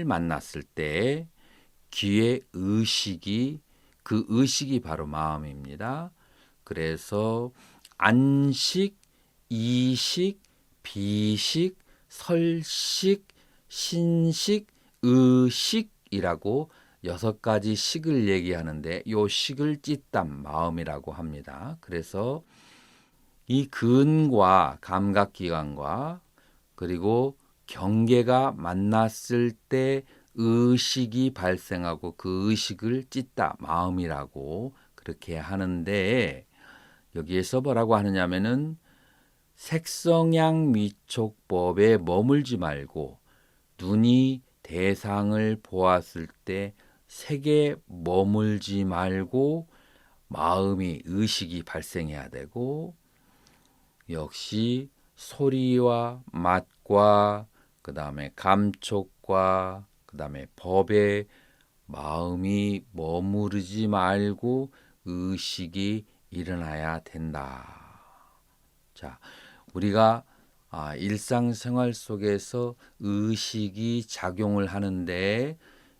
만났을 때 귀의 의식이 그 의식이 바로 마음입니다. 그래서 안식, 이식, 비식, 설식, 신식, 의식이라고 6가지 식을 얘기하는데 요 식을 찌땀 마음이라고 합니다. 그래서 이 근과 감각기관과 그리고 경계가 만났을 때 의식이 발생하고 그 의식을 찢다 마음이라고 그렇게 하는데 여기에서 뭐라고 하느냐면은 색성향 미촉법에 머물지 말고 눈이 대상을 보았을 때 색에 머물지 말고 마음이 의식이 발생해야 되고 역시 소리와 맛과 그 다음에 감촉과 그 다음에 법에 마음이 머무르지 말고 의식이 일어나야 된다. 자, 우리가 일상생활 속에서 의식이 작용을 하는데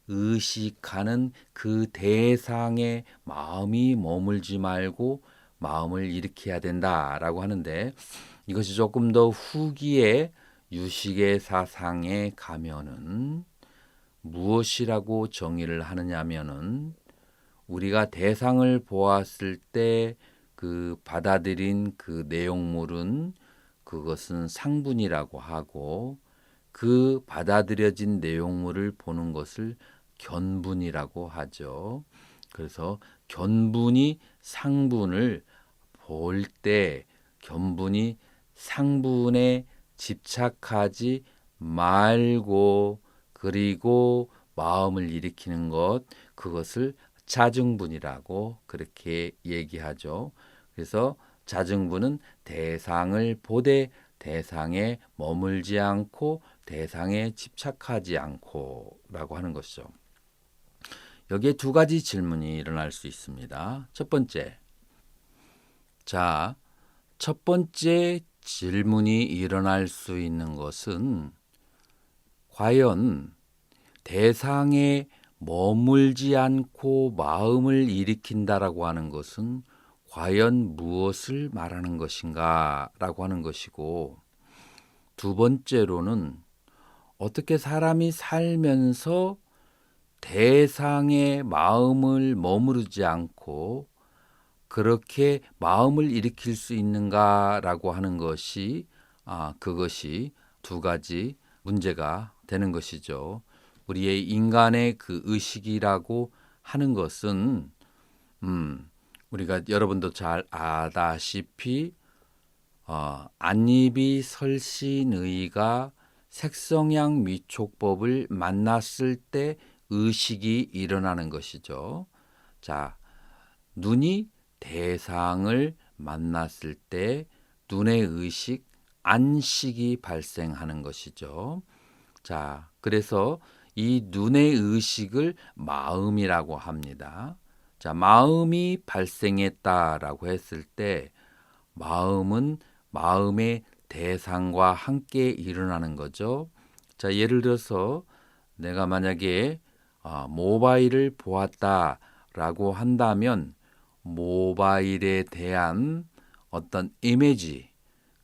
의식하는 그 대상에 마음이 머물지 말고 마음을 일으켜야 된다라고 하는데 이것이 조금 더 후기에 유식의 사상에 가면은 무엇이라고 정의를 하느냐면은 우리가 대상을 보았을 때 그 받아들인 그 내용물은 그것은 상분이라고 하고 그 받아들여진 내용물을 보는 것을 견분이라고 하죠. 그래서 견분이 상분을 볼 때 견분이 상분에 집착하지 말고 그리고 마음을 일으키는 것 그것을 자증분이라고 그렇게 얘기하죠. 그래서 자증분은 대상을 보되 대상에 머물지 않고 대상에 집착하지 않고라고 하는 것이죠. 여기에 두 가지 질문이 일어날 수 있습니다. 첫 번째, 첫 번째 질문이 일어날 수 있는 것은 과연 대상에 머물지 않고 마음을 일으킨다라고 하는 것은 과연 무엇을 말하는 것인가 라고 하는 것이고 두 번째로는 어떻게 사람이 살면서 대상에 마음을 머무르지 않고 그렇게 마음을 일으킬 수 있는가라고 하는 것이 그것이 두 가지 문제가 되는 것이죠. 우리의 인간의 그 의식이라고 하는 것은 우리가 여러분도 잘 아다시피 안니비 설신의가 색성양 미촉법을 만났을 때 의식이 일어나는 것이죠. 자, 눈이 대상을 만났을 때 눈의 의식, 안식이 발생하는 것이죠. 자, 그래서 이 눈의 의식을 마음이라고 합니다. 자, 마음이 발생했다라고 했을 때 마음은 마음의 대상과 함께 일어나는 거죠. 자, 예를 들어서 내가 만약에 모바일을 보았다라고 한다면 모바일에 대한 어떤 이미지,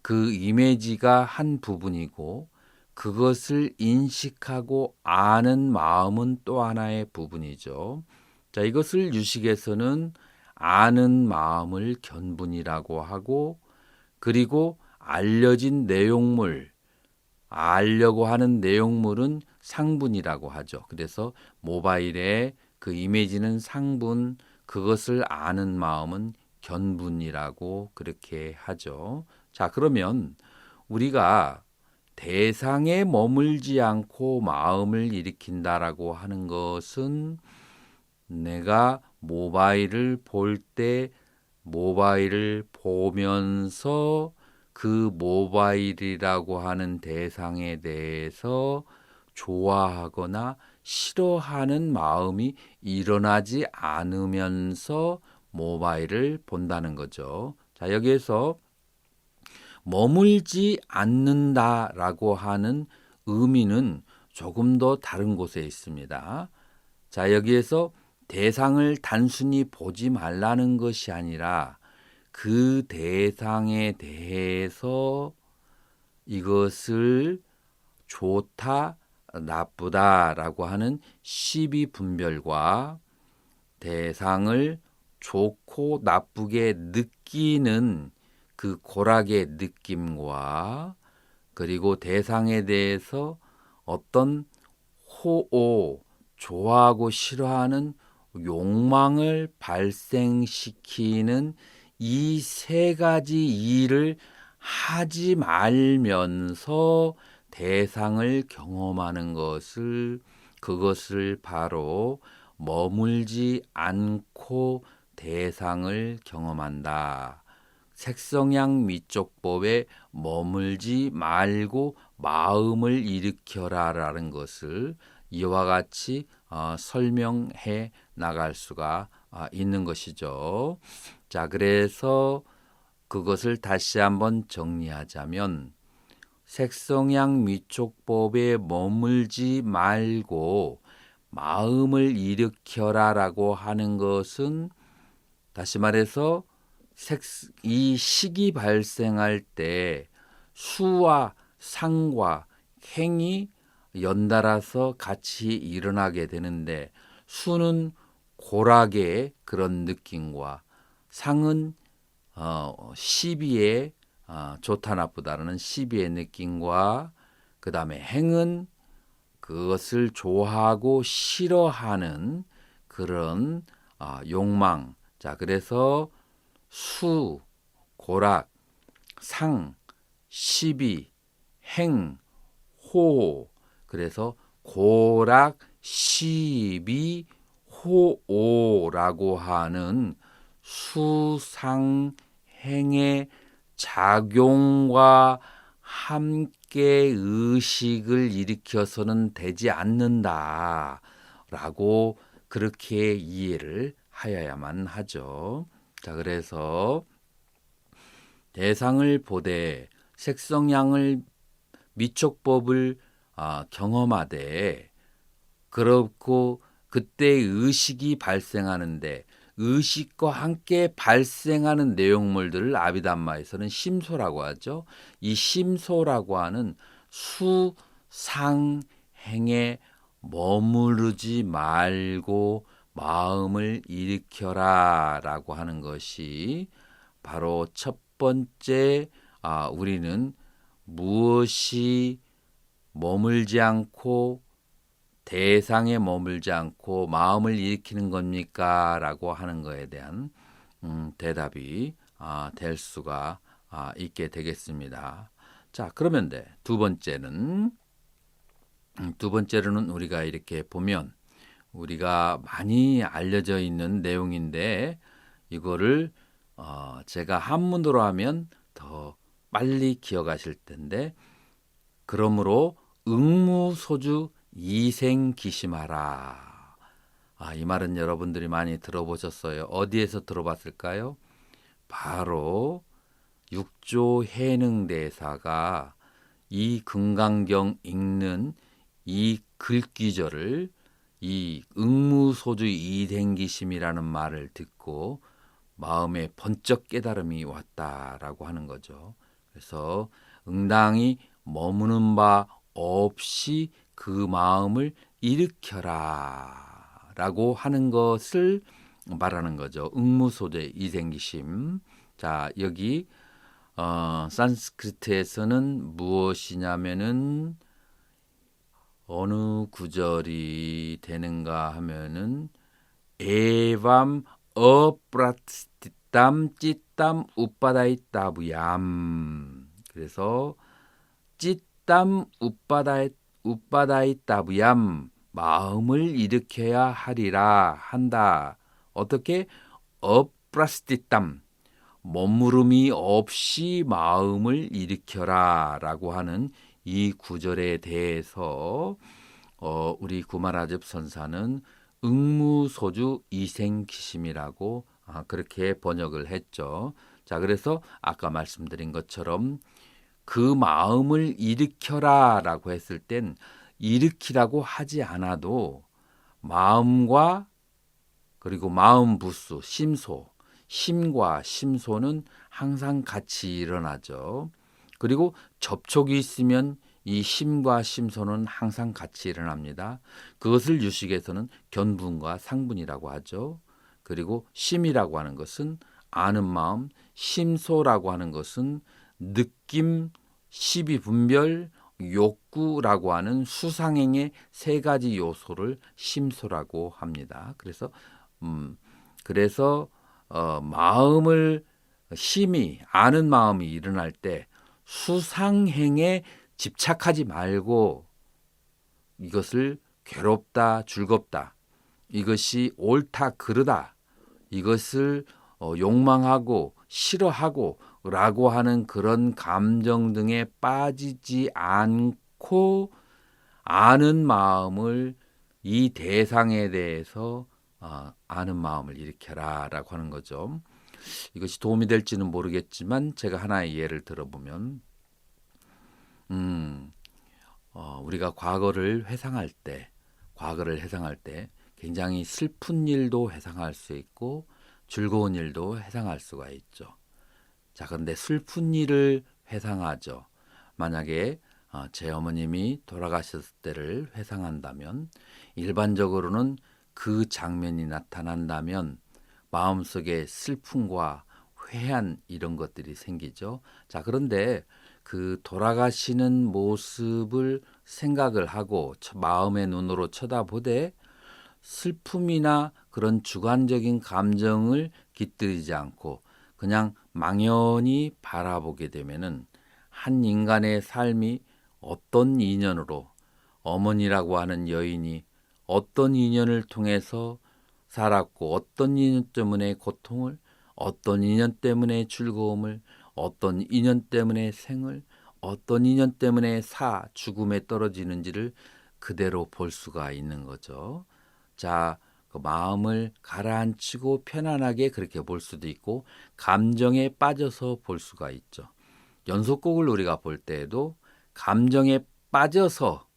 그 이미지가 한 부분이고 그것을 인식하고 아는 마음은 또 하나의 부분이죠. 자, 이것을 유식에서는 아는 마음을 견분이라고 하고 그리고 알려진 내용물, 알려고 하는 내용물은 상분이라고 하죠. 그래서 모바일의 그 이미지는 상분, 그것을 아는 마음은 견분이라고 그렇게 하죠. 자, 그러면 우리가 대상에 머물지 않고 마음을 일으킨다라고 하는 것은 내가 모바일을 볼 때 모바일을 보면서 그 모바일이라고 하는 대상에 대해서 좋아하거나 싫어하는 마음이 일어나지 않으면서 모바일을 본다는 거죠. 자, 여기에서 머물지 않는다라고 하는 의미는 조금 더 다른 곳에 있습니다. 자, 여기에서 대상을 단순히 보지 말라는 것이 아니라 그 대상에 대해서 이것을 좋다, 나쁘다라고 하는 시비 분별과 대상을 좋고 나쁘게 느끼는 그 고락의 느낌과 그리고 대상에 대해서 어떤 호오, 좋아하고 싫어하는 욕망을 발생시키는 이 세 가지 일을 하지 말면서 대상을 경험하는 그것을 바로 머물지 않고 대상을 경험한다. 색성양 미촉법에 머물지 말고 마음을 일으켜라라는 것을 이와 같이 설명해 나갈 수가 있는 것이죠. 자, 그래서 그것을 다시 한번 정리하자면 색성양 미촉법에 머물지 말고 마음을 일으켜라라고 하는 것은 다시 말해서 이 식이 발생할 때 수와 상과 행이 연달아서 같이 일어나게 되는데 수는 고락의 그런 느낌과 상은 시비의 좋다 나쁘다라는 시비의 느낌과 그 다음에 행은 그것을 좋아하고 싫어하는 그런 욕망. 자, 그래서 수, 고락, 상, 시비, 행, 호. 그래서 고락, 시비, 호오라고 하는 수상행의 작용과 함께 의식을 일으켜서는 되지 않는다라고 그렇게 이해를 하여야만 하죠. 자, 그래서 대상을 보되 색성양을 미촉법을 경험하되 그렇고 그때 의식이 발생하는데 의식과 함께 발생하는 내용물들을 아비담마에서는 심소라고 하죠. 이 심소라고 하는 수상행에 머무르지 말고 마음을 일으켜라라고 하는 것이 바로 첫 번째 우리는 무엇이 머물지 않고 대상에 머물지 않고 마음을 일으키는 겁니까? 라고 하는 것에 대한 대답이 될 수가 있게 되겠습니다. 자, 그러면 두 번째는 우리가 이렇게 보면 우리가 많이 알려져 있는 내용인데 이거를 제가 한문으로 하면 더 빨리 기억하실 텐데 그러므로 응무소주 이생기심하라. 이 말은 여러분들이 많이 들어보셨어요. 어디에서 들어봤을까요? 바로 육조 해능대사가 이 금강경 읽는 이 글귀절을 이 응무소주 이생기심이라는 말을 듣고 마음에 번쩍 깨달음이 왔다라고 하는 거죠. 그래서 응당이 머무는 바 없이 그 마음을 일으켜라 라고 하는 것을 말하는 거죠. 응무소재 이생기심. 자, 여기 산스크리트에서는 무엇이냐면은 어느 구절이 되는가 하면은 에밤 어프라티땀 찌땀 우빠다이 따부얌. 그래서 찌땀 우빠다이 따부얌 마음을 일으켜야 하리라 한다. 어떻게? 어프라스티땀 머무름이 없이 마음을 일으켜라 라고 하는 이 구절에 대해서 우리 구마라즙 선사는 응무소주 이생기심이라고 그렇게 번역을 했죠. 자, 그래서 아까 말씀드린 것처럼 그 마음을 일으켜라라고 했을 땐 일으키라고 하지 않아도 마음과 그리고 마음 부수, 심소, 심과 심소는 항상 같이 일어나죠. 그리고 접촉이 있으면 이 심과 심소는 항상 같이 일어납니다. 그것을 유식에서는 견분과 상분이라고 하죠. 그리고 심이라고 하는 것은 아는 마음, 심소라고 하는 것은 느낌, 시비분별, 욕구라고 하는 수상행의 세 가지 요소를 심소라고 합니다. 그래서 마음을 심히 아는 마음이 일어날 때 수상행에 집착하지 말고 이것을 괴롭다, 즐겁다, 이것이 옳다, 그르다, 이것을 욕망하고 싫어하고 라고 하는 그런 감정 등에 빠지지 않고 아는 마음을 이 대상에 대해서 아는 마음을 일으켜라라고 하는 거죠. 이것이 도움이 될지는 모르겠지만 제가 하나의 예를 들어보면 우리가 과거를 회상할 때 굉장히 슬픈 일도 회상할 수 있고 즐거운 일도 회상할 수가 있죠. 자, 그런데 슬픈 일을 회상하죠. 만약에 제 어머님이 돌아가셨을 때를 회상한다면 일반적으로는 그 장면이 나타난다면 마음속에 슬픔과 회한 이런 것들이 생기죠. 자, 그런데 그 돌아가시는 모습을 생각을 하고 마음의 눈으로 쳐다보되 슬픔이나 그런 주관적인 감정을 깃들이지 않고 그냥 망연히 바라보게 되면은 한 인간의 삶이 어떤 인연으로 어머니라고 하는 여인이 어떤 인연을 통해서 살았고 어떤 인연 때문에 고통을 어떤 인연 때문에 즐거움을 어떤 인연 때문에 생을 어떤 인연 때문에 죽음에 떨어지는지를 그대로 볼 수가 있는 거죠. 자, 그 마음을 가라앉히고 편안하게 그렇게 볼 수도 있고 감정에 빠져서 볼 수가 있죠. 연속곡을 우리가 볼 때에도 감정에 빠져서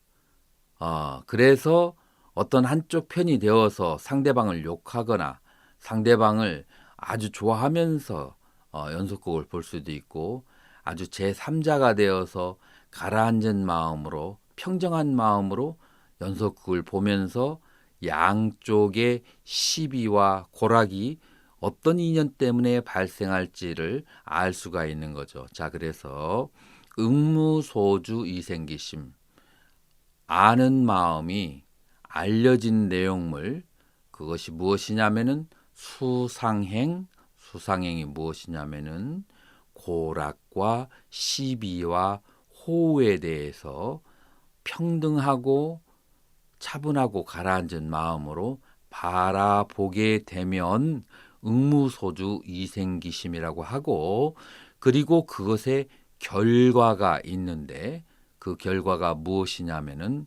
그래서 어떤 한쪽 편이 되어서 상대방을 욕하거나 상대방을 아주 좋아하면서 연속곡을 볼 수도 있고 아주 제3자가 되어서 가라앉은 마음으로 평정한 마음으로 연속극을 보면서 양쪽의 시비와 고락이 어떤 인연 때문에 발생할지를 알 수가 있는 거죠. 자, 그래서 응무소주 이생기심 아는 마음이 알려진 내용물 그것이 무엇이냐면은 수상행이 무엇이냐면은 고락과 시비와 호우에 대해서 평등하고 차분하고 가라앉은 마음으로 바라보게 되면 응무소주 이생기심이라고 하고 그리고 그것의 결과가 있는데 그 결과가 무엇이냐면은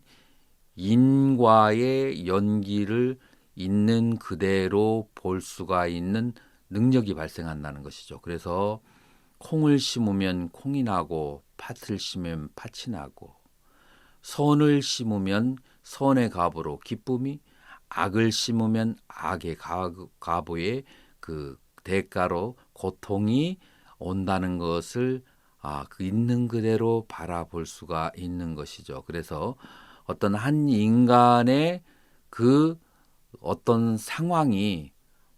인과의 연기를 있는 그대로 볼 수가 있는 능력이 발생한다는 것이죠. 그래서 콩을 심으면 콩이 나고 팥을 심으면 팥이 나고 선을 심으면 선의 값으로 기쁨이 악을 심으면 악의 값의 그 대가로 고통이 온다는 것을 그 있는 그대로 바라볼 수가 있는 것이죠. 그래서 어떤 한 인간의 그 어떤 상황이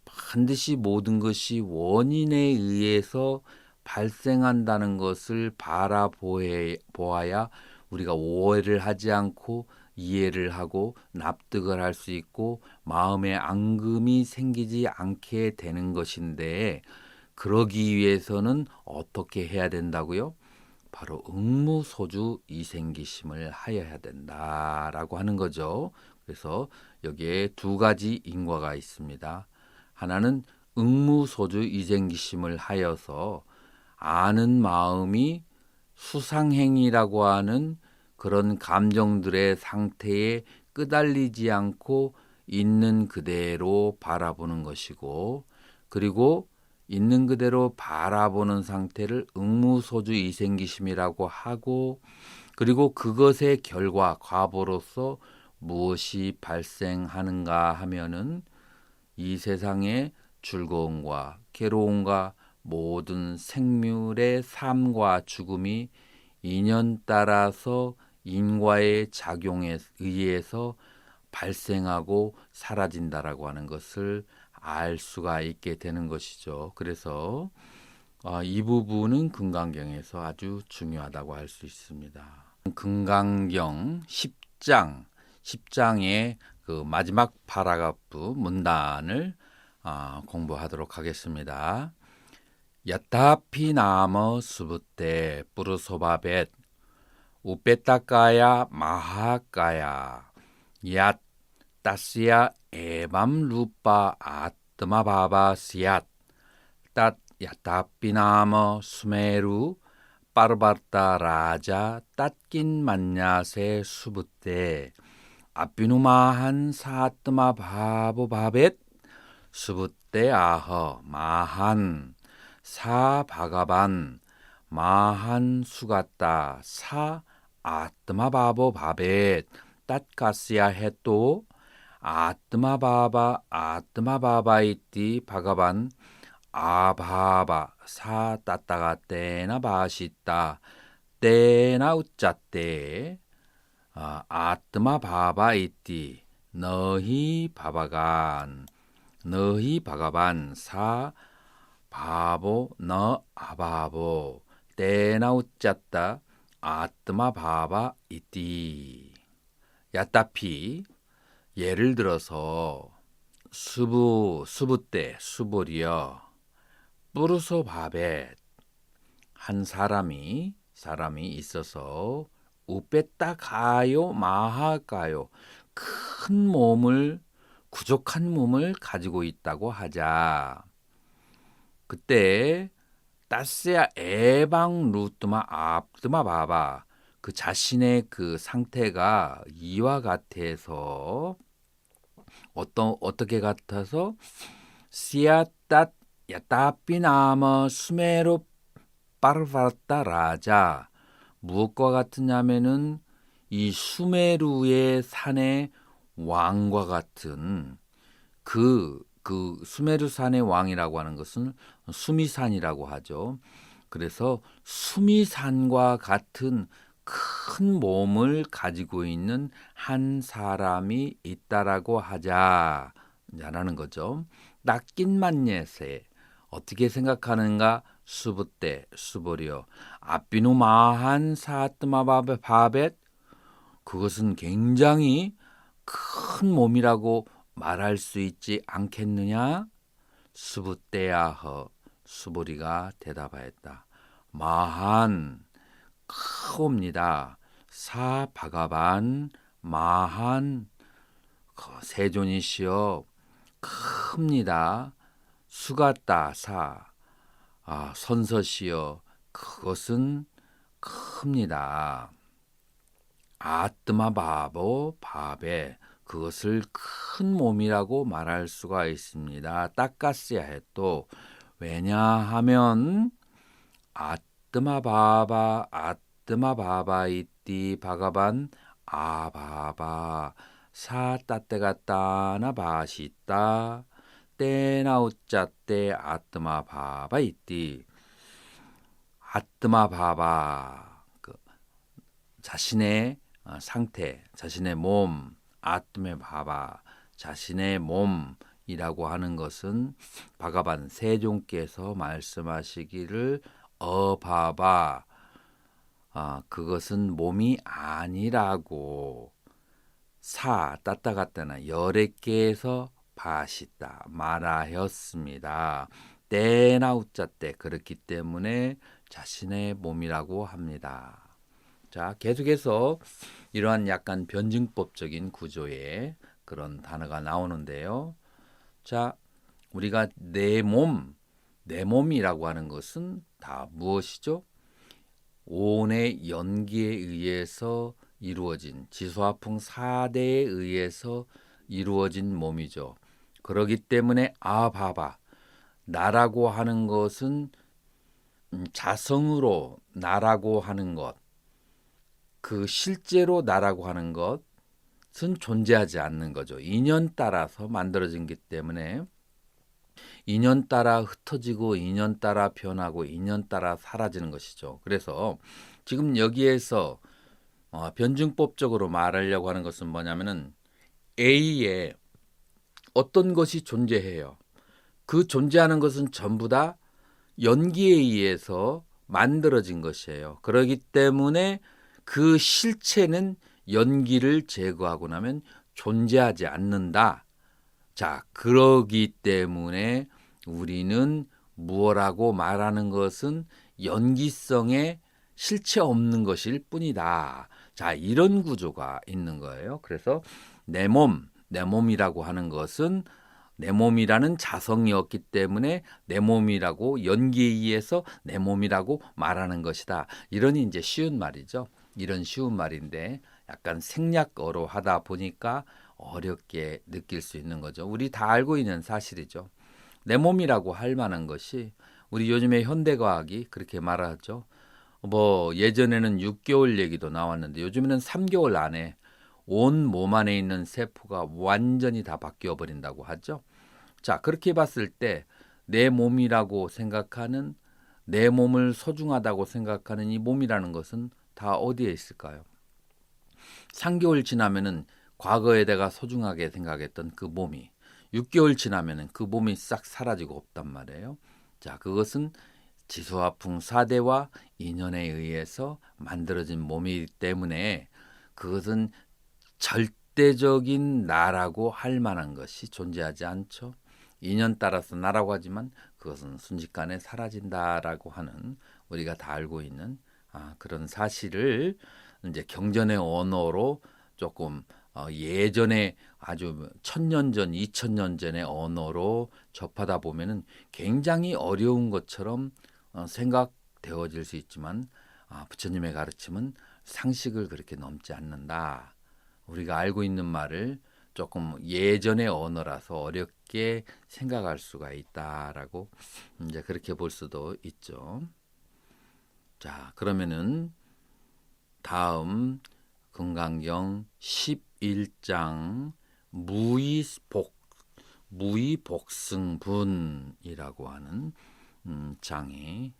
반드시 모든 것이 원인에 의해서 발생한다는 것을 바라보아야 우리가 오해를 하지 않고 이해를 하고 납득을 할 수 있고 마음의 앙금이 생기지 않게 되는 것인데 그러기 위해서는 어떻게 해야 된다고요? 바로 응무소주 이생기심을 하여야 된다라고 하는 거죠. 그래서 여기에 두 가지 인과가 있습니다. 하나는 응무소주 이생기심을 하여서 아는 마음이 수상행이라고 하는 그런 감정들의 상태에 끄달리지 않고 있는 그대로 바라보는 것이고 그리고 있는 그대로 바라보는 상태를 응무소주 이생기심이라고 하고 그리고 그것의 결과 과보로서 무엇이 발생하는가 하면은 이 세상의 즐거움과 괴로움과 모든 생물의 삶과 죽음이 인연 따라서 인과의 작용에 의해서 발생하고 사라진다라고 하는 것을 알 수가 있게 되는 것이죠. 그래서 이 부분은 금강경에서 아주 중요하다고 할 수 있습니다. 금강경 10장의 그 마지막 파라그라프 문단을 공부하도록 하겠습니다. 야타피 나머 수부테 뿌르소바벳 우페타까야 마하까야 야 tasya evam rupa atma bhava syat tat yatapinama sumeru parvarta raja tatkin manyase subute 아비누마한 사뜨마 바보 바벳 수부떼 아허 마한 사 바가반 마한 수갔다 사 아뜨마 바보 바벳 땄가스야 해또 아뜨마 바바 이띠 바가반 아바바 사 따따가 때나 바시다 때나 우짜때 아뜨마 바바 이띠 너희 바바간 너희 바가반 사 바보 너 아바보 때나 우짜다 아뜨마 바바 이띠 야따피 예를 들어서 수부 때 수보리여 뿌르소 바벳 한 사람이 있어서 우뺐다 가요 마하가요 큰 몸을 부족한 몸을 가지고 있다고 하자. 그때 따스야 에방 루트마 앞드마 바바 그 자신의 그 상태가 이와 같아서 어떻게 같아서 시아따 야따삐나머 수메로 빠르바르따 라자 무엇과 같으냐면은 이 수메루의 산의 왕과 같은 그 수메르산의 왕이라고 하는 것은 수미산이라고 하죠. 그래서 수미산과 같은 큰 몸을 가지고 있는 한 사람이 있다라고 하자라는 거죠. 낚인만 예세 어떻게 생각하는가 수부때 수보려 아비누마한 사뜨마바베 바벳 그것은 굉장히 큰 몸이라고 말할 수 있지 않겠느냐? 수부때야허 수보리가 대답하였다. 마한 크옵니다. 사 바가반 마한 세존이시여 큽니다. 수가따 사 선서시여 그것은 큽니다. 아뜨마 바보 바베 그것을 큰 몸이라고 말할 수가 있습니다. 따까스야 해도 왜냐하면 아뜨마 바바 이띠 바가반 아바바 사 따떼가 따나 바시따 때나 우짜 때 아뜨마 바바 이띠 아뜨마 바바 자신의 상태, 자신의 몸, 아뜨메 바바, 자신의 몸이라고 하는 것은 바가반 세종께서 말씀하시기를 어바바, 그것은 몸이 아니라고 사 따따갔다나 열애께서 바시다 말하였습니다. 때나 우짜 때 그렇기 때문에 자신의 몸이라고 합니다. 자, 계속해서 이러한 약간 변증법적인 구조의 그런 단어가 나오는데요. 자, 우리가 내 몸이라고 하는 것은 다 무엇이죠? 온의 연기에 의해서 이루어진 지수화풍 4대에 의해서 이루어진 몸이죠. 그렇기 때문에 아바바 나라고 하는 것은 자성으로 나라고 하는 것 그 실제로 나라고 하는 것은 존재하지 않는 거죠. 인연 따라서 만들어진 기 때문에 인연 따라 흩어지고 인연 따라 변하고 인연 따라 사라지는 것이죠. 그래서 지금 여기에서 변증법적으로 말하려고 하는 것은 뭐냐면은 A에 어떤 것이 존재해요. 그 존재하는 것은 전부 다 연기에 의해서 만들어진 것이에요. 그렇기 때문에 그 실체는 연기를 제거하고 나면 존재하지 않는다. 자, 그러기 때문에 우리는 무엇라고 말하는 것은 연기성의 실체 없는 것일 뿐이다. 자, 이런 구조가 있는 거예요. 그래서 내 몸이라고 하는 것은 내 몸이라는 자성이 없기 때문에 내 몸이라고 연기에 의해서 내 몸이라고 말하는 것이다. 이런 이제 쉬운 말이죠. 이런 쉬운 말인데 약간 생략어로 하다 보니까 어렵게 느낄 수 있는 거죠. 우리 다 알고 있는 사실이죠. 내 몸이라고 할 만한 것이 우리 요즘에 현대과학이 그렇게 말하죠. 뭐 예전에는 6개월 얘기도 나왔는데 요즘에는 3개월 안에 온 몸 안에 있는 세포가 완전히 다 바뀌어 버린다고 하죠. 자, 그렇게 봤을 때 내 몸이라고 생각하는 내 몸을 소중하다고 생각하는 이 몸이라는 것은 다 어디에 있을까요? 3개월 지나면은 과거에 내가 소중하게 생각했던 그 몸이 6개월 지나면은 그 몸이 싹 사라지고 없단 말이에요. 자, 그것은 지수화풍 4대와 인연에 의해서 만들어진 몸이기 때문에 그것은 절대적인 나라고 할 만한 것이 존재하지 않죠. 인연 따라서 나라고 하지만 그것은 순식간에 사라진다라고 하는 우리가 다 알고 있는 그런 사실을 이제 경전의 언어로 조금 예전에 아주 1000년 전, 2000년 전의 언어로 접하다 보면은 굉장히 어려운 것처럼 생각되어질 수 있지만 부처님의 가르침은 상식을 그렇게 넘지 않는다. 우리가 알고 있는 말을 조금 예전의 언어라서 어렵게 생각할 수가 있다라고 이제 그렇게 볼 수도 있죠. 자, 그러면은 다음 금강경 11장 무의복승분이라고 하는 장이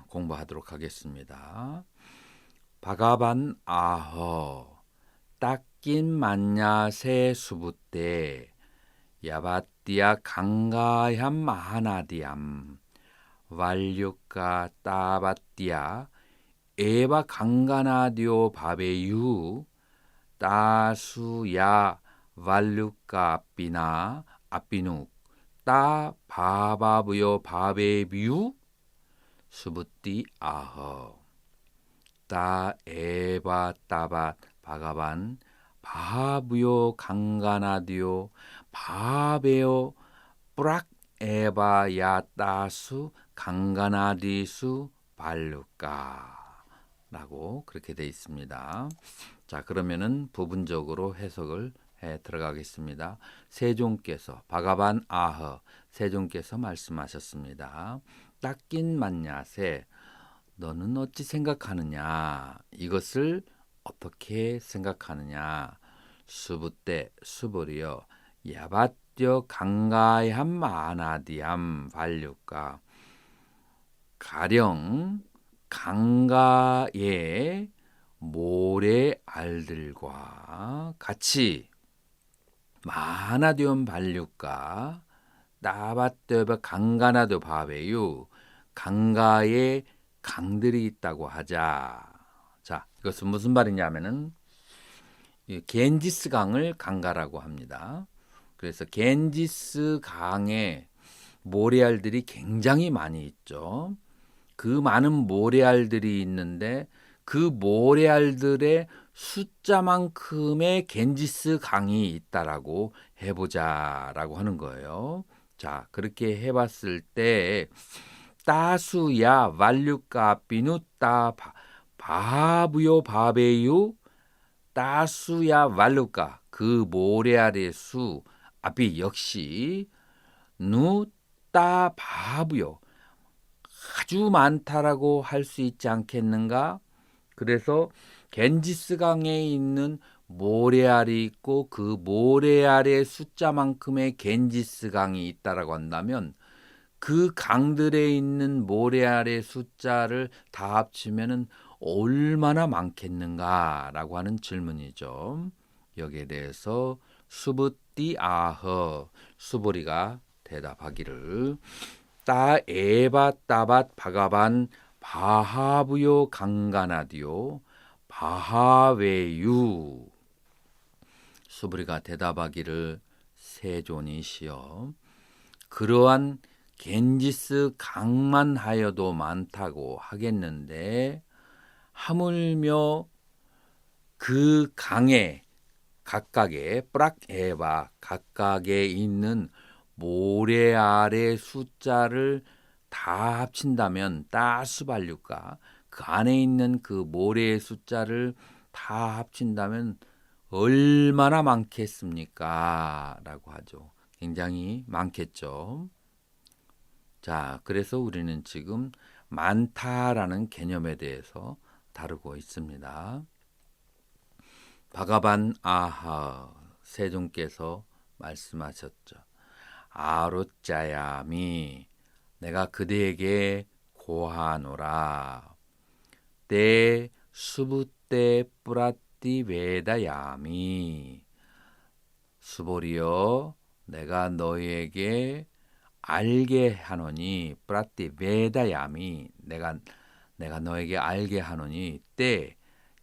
공부하도록 하겠습니다. 바가반 아허 딱긴 만야세 수부때 야바띠야 강가얌 마하나디암 왈류까 따바띠야 에바 강가나디오 바베유 따수야 왈류까 아삐나 아삐누 따 바바부요 바베뷰 수부띠 아허 따 에바 따바 바가반 바부요 강가나디오 바베요 뿌락 에바 야따수 강가나디수 발루까 라고 그렇게 되어 있습니다. 자, 그러면은 부분적으로 해석을 해 들어가겠습니다. 세종께서 바가반 아허 세종께서 말씀하셨습니다. 딱긴 만야세 너는 어찌 생각하느냐? 이것을 어떻게 생각하느냐? 수부때 수벌이여 야바띠어 강가얌 마나디암 발류가 가령 강가의 모래알들과 같이 마나디온 발류가 나바떼바 강가나도 바베유 강가에 강들이 있다고 하자. 자, 이것은 무슨 말이냐면은 겐지스 강을 강가라고 합니다. 그래서 겐지스 강에 모래알들이 굉장히 많이 있죠. 그 많은 모래알들이 있는데 그 모래알들의 숫자만큼의 겐지스 강이 있다라고 해보자라고 하는 거예요. 자, 그렇게 해봤을 때 따수야 왈류까 비누 따 바부요 바베유 따수야 왈류까 그 모래알의 수 앞이 역시 누 따 바부요 아주 많다라고 할 수 있지 않겠는가? 그래서 겐지스강에 있는 모래알이 있고 그 모래알의 숫자만큼의 겐지스강이 있다라고 한다면 그 강들에 있는 모래알의 숫자를 다 합치면은 얼마나 많겠는가라고 하는 질문이죠. 여기에 대해서 수부띠 아허 수보리가 대답하기를 따 에바 따밭 바가반 바하부요 강가나디오 바하웨유 수부리가 대답하기를 세존이시여 그러한 겐지스 강만 하여도 많다고 하겠는데 하물며 그 강에 각각의 뿌락에바 각각에 있는 모래알의 숫자를 다 합친다면 따수발류가 그 안에 있는 그 모래의 숫자를 다 합친다면 얼마나 많겠습니까? 라고 하죠. 굉장히 많겠죠. 자, 그래서 우리는 지금 많다라는 개념에 대해서 다루고 있습니다. 바가반 아하 세존께서 말씀하셨죠. 아로짜야미 내가 그대에게 고하노라. 때 수부때 뿌라띠 베다야미 수보리여 내가 너희에게 알게 하노니 뿌라띠 베다야미 내가 너에게 알게 하노니 때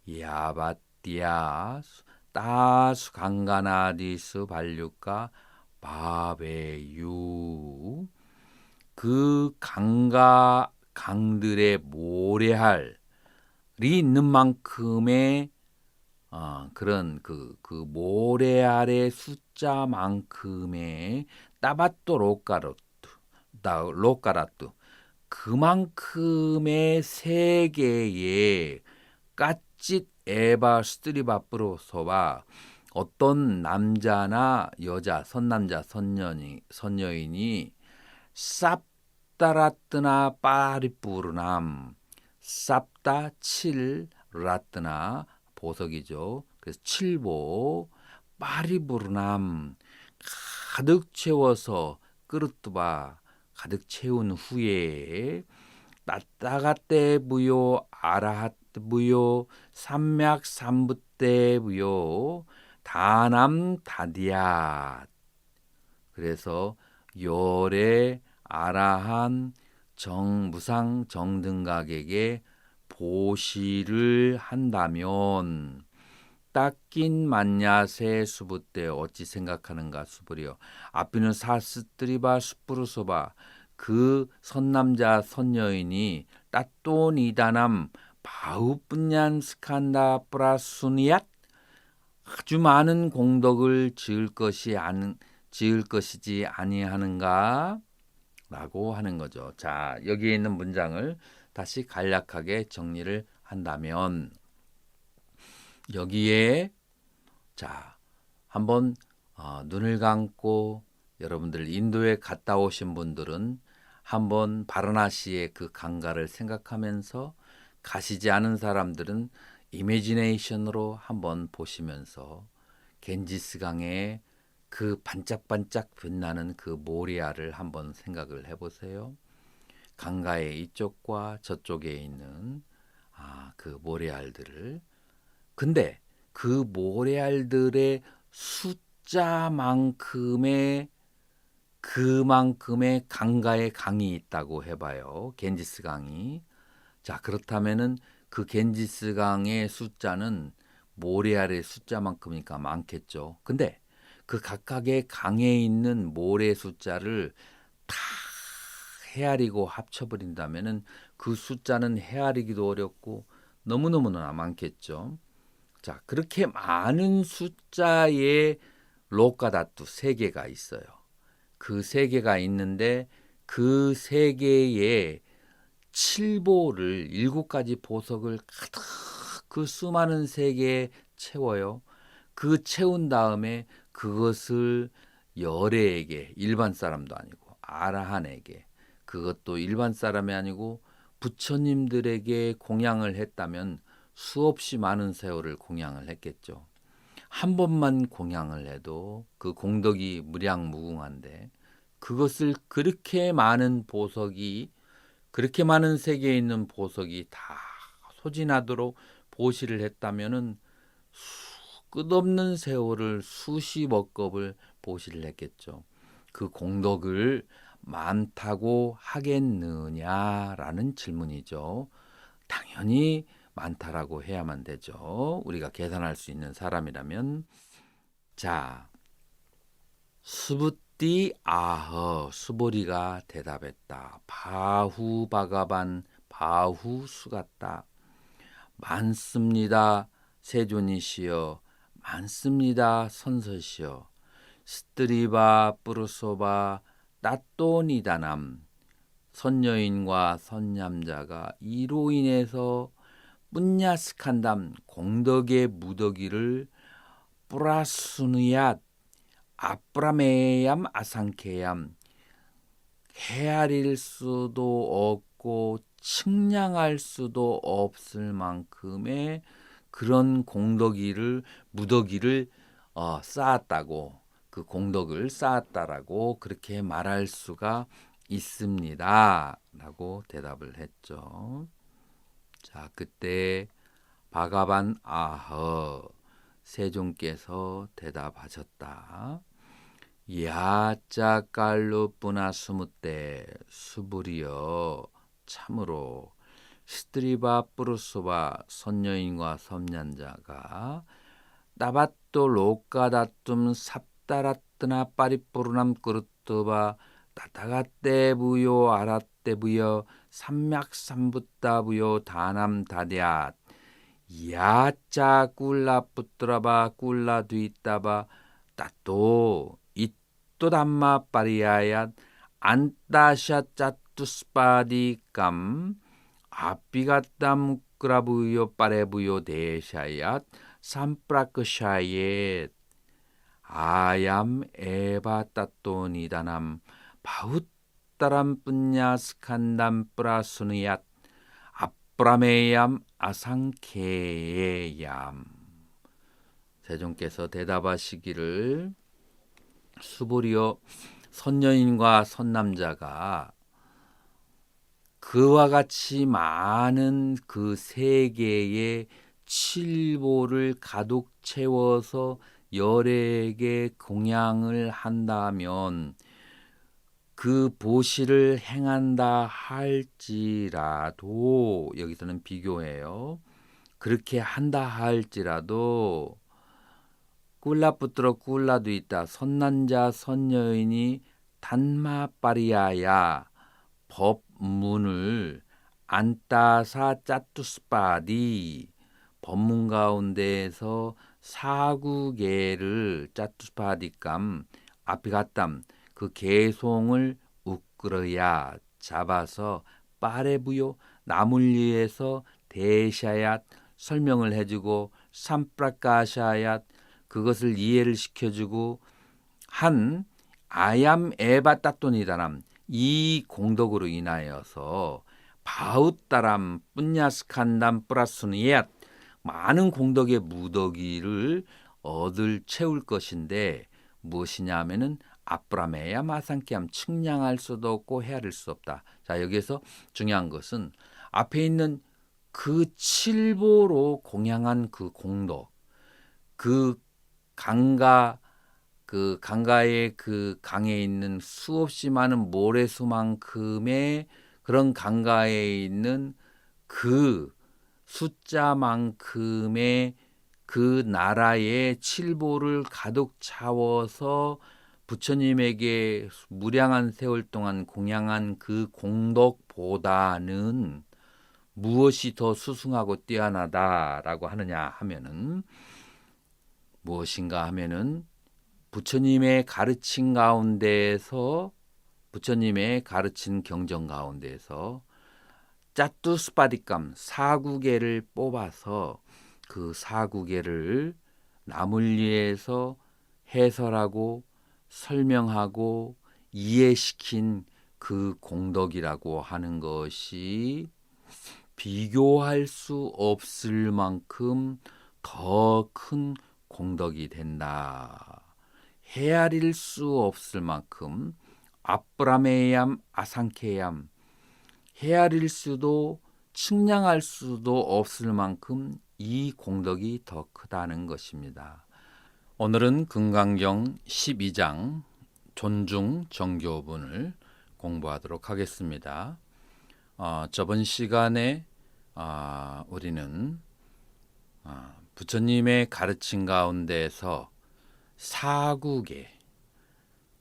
야바띠야 따수 강가나디스 발류가 바베유 그 강들의 모래알이 있는 만큼의 그런 그 모래알의 숫자만큼의 따바또 로까라뚜 그만큼의 세계의 까짓 에바 스트리바프로서와 어떤 남자나 여자, 선남자, 선여인이 쌉다라뜨나 빠리뿌르남 쌉다 칠 라뜨나 보석이죠. 그래서 칠보 빠리부르남 가득 채워서 끄르뚜바 가득 채운 후에 따따가떼 부요 아라하트 부요 삼맥 삼부떼 부요 다남 다디야 그래서 열의 아라한 정무상 정등각에게 보시를 한다면 닦인 만야세 수부때 어찌 생각하는가 수부리여 앞비는 사스뜨리바 수부르소바 그 선남자 선여인이 따또니다남 바우뿐얀 스칸다 프라수니앗 아주 많은 공덕을 지을 것이지 아니하는가 라고 하는 거죠. 자, 여기에 있는 문장을 다시 간략하게 정리를 한다면 여기에 자 한번 눈을 감고 여러분들 인도에 갔다 오신 분들은 한번 바라나시의 그 강가를 생각하면서 가시지 않은 사람들은 이미지네이션으로 한번 보시면서 겐지스 강의 그 반짝반짝 빛나는 그 모리아를 한번 생각을 해보세요. 강가의 이쪽과 저쪽에 있는 그 모래알들을 근데 그 모래알들의 숫자만큼의 그만큼의 강가에 강이 있다고 해봐요. 겐지스 강이. 자 그렇다면은 그 겐지스 강의 숫자는 모래알의 숫자만큼이니까 많겠죠. 근데 그 각각의 강에 있는 모래 숫자를 다 헤아리고 합쳐버린다면은 그 숫자는 헤아리기도 어렵고 너무너무나 많겠죠. 자, 그렇게 많은 숫자의 로카다투 세 개가 있어요. 그 세 개가 있는데 그 세 개의 칠보를 일곱 가지 보석을 가득 그 수많은 세계에 채워요. 그 채운 다음에 그것을 열애에게 일반 사람도 아니고 아라한에게 그것도 일반 사람이 아니고 부처님들에게 공양을 했다면 수없이 많은 세월을 공양을 했겠죠. 한 번만 공양을 해도 그 공덕이 무량무궁한데 그것을 그렇게 많은 보석이 그렇게 많은 세계에 있는 보석이 다 소진하도록 보시를 했다면은 끝없는 세월을 수십억 겁을 보시를 했겠죠. 그 공덕을 많다고 하겠느냐라는 질문이죠. 당연히 많다라고 해야만 되죠. 우리가 계산할 수 있는 사람이라면. 자, 수부띠 아허 수보리가 대답했다. 바후 바가반 바후 수갔다. 많습니다. 세존이시여 많습니다. 선서시여 스트리바 뿌르소바 따또니다남 선여인과 선남자가 이로 인해서 뿐야스칸담 공덕의 무더기를 뿌라수누얏 아프라메얌 아상케얌 헤아릴 수도 없고 측량할 수도 없을 만큼의 그런 공덕이를 무더기를 쌓았다고, 그 공덕을 쌓았다라고 그렇게 말할 수가 있습니다 라고 대답을 했죠. 자, 그때 바가반 아허 세종께서 대답하셨다. 야짜 깔루뿌나 스무때 수부리여 참으로 스트리바 뿌르소바 선녀인과 선년자가 나바또 로까다툼 삽다라뜨나 빠리뿌르남 끄르뜨바 따다가떼부요 아라떼부여 삼맥삼붓다부요 다남다럇 야짜 꿀라 뿌뜨라바 꿀라 뒤따바 따또 이또 담마 빠리야얏 안따샤 짜투스파디감 아삐가땀 끄라부요 빠레부요 대샤얏 삼프라크샤얏 아얌 에바 따또니다남 바웃따람 뿐야 스칸담 프라수느얏 아프라메얌 아상케얌. 세종께서 대답하시기를 수부리여 선녀인과 선남자가 그와 같이 많은 그 세계의 칠보를 가득 채워서 열에게 공양을 한다면 그 보시를 행한다 할지라도, 여기서는 비교해요. 그렇게 한다 할지라도 꿀라뿌뜨러 꿀라도 있다. 선난자 선여인이 단마빠리야야 법문을 안따사 짜투스파디 법문 가운데에서 사구계를 짜투스파디감 아피가땀 그 개송을 우끄러야 잡아서 빠레부요 나물리에서 대샤얏 설명을 해주고 삼프라카샤얏 그것을 이해를 시켜주고 한 아얌 에바따토니다람 이 공덕으로 인하여서 바웃따람 뿐야스칸담 플러스누얏 많은 공덕의 무더기를 채울 것인데 무엇이냐 하면은 아프라메야 마상키함 측량할 수도 없고 헤아릴 수 없다. 자, 여기에서 중요한 것은 앞에 있는 그 칠보로 공양한 그 공덕, 그 강가의 그 강에 있는 수없이 많은 모래수만큼의 그런 강가에 있는 그 숫자만큼의 그 나라의 칠보를 가득 채워서 부처님에게 무량한 세월 동안 공양한 그 공덕보다는 무엇이 더 수승하고 뛰어나다라고 하느냐 하면은 무엇인가 하면은 부처님의 가르친 가운데에서 부처님의 가르친 경전 가운데에서 짜투스파디감 사구계를 뽑아서 그 사구계를 나물리에서 해설하고 설명하고 이해시킨 그 공덕이라고 하는 것이 비교할 수 없을 만큼 더 큰 공덕이 된다. 헤아릴 수 없을 만큼 아프라메얌 아상케얌 헤아릴 수도 측량할 수도 없을 만큼 이 공덕이 더 크다는 것입니다. 오늘은 금강경 12장 존중 정교분을 공부하도록 하겠습니다. 저번 시간에 우리는 부처님의 가르침 가운데서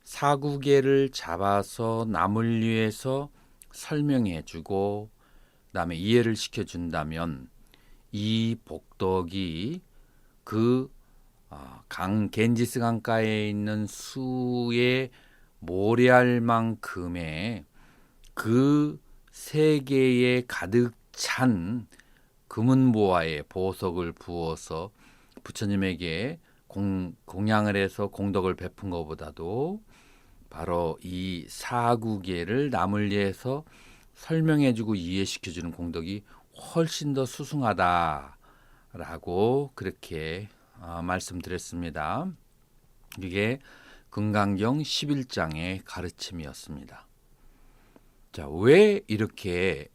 사구계를 잡아서 남을 위해서 설명해주고 그다음에 이해를 시켜준다면 이 복덕이 그 겐지스 강가에 있는 수의 모래알 만큼의 그 세계에 가득 찬 금은보화에 보석을 부어서 부처님에게 공양을 해서 공덕을 베푼 것보다도 바로 이 사구계를 남을 위해서 설명해주고 이해시켜주는 공덕이 훨씬 더 수승하다라고 그렇게 말씀드렸습니다. 이게 금강경 11장의 가르침이었습니다. 자, 왜 이렇게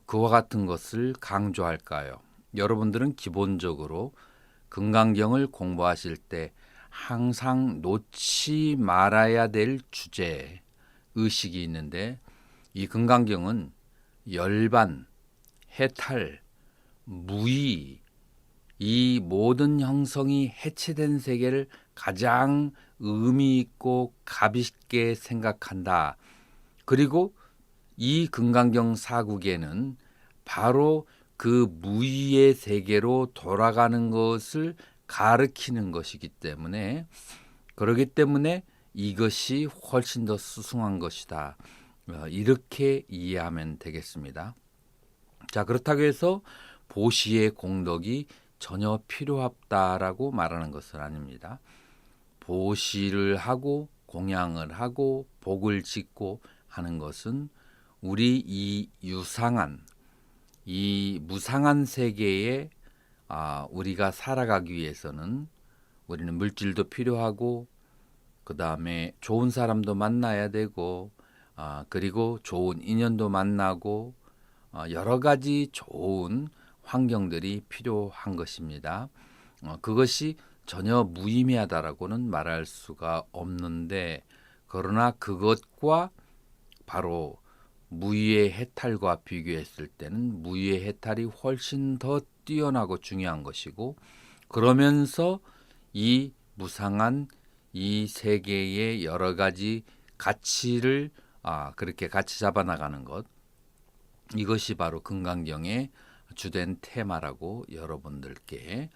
그와 같은 것을 강조할까요? 여러분들은 기본적으로 금강경을 공부하실 때 항상 놓지 말아야 될 주제 의식이 있는데, 이 금강경은 열반, 해탈, 무의, 이 모든 형성이 해체된 세계를 가장 의미 있고 값 있게 생각한다. 그리고 이 금강경 사국에는 바로 그 무의의 세계로 돌아가는 것을 가르치는 것이기 때문에, 그렇기 때문에 이것이 훨씬 더 수승한 것이다. 이렇게 이해하면 되겠습니다. 자, 그렇다고 해서 보시의 공덕이 전혀 필요 없다라고 말하는 것은 아닙니다. 보시를 하고 공양을 하고 복을 짓고 하는 것은 우리 이 유상한, 이 무상한 세계에 우리가 살아가기 위해서는 우리는 물질도 필요하고, 그 다음에 좋은 사람도 만나야 되고, 그리고 좋은 인연도 만나고, 여러 가지 좋은 환경들이 필요한 것입니다. 그것이 전혀 무의미하다라고는 말할 수가 없는데, 그러나 그것과 바로 무의의 해탈과 비교했을 때는 무의의 해탈이 훨씬 더 뛰어나고 중요한 것이고, 그러면서 이 무상한 이 세계의 여러 가지 가치를 그렇게 같이 잡아나가는 것, 이것이 바로 금강경의 주된 테마라고 여러분들께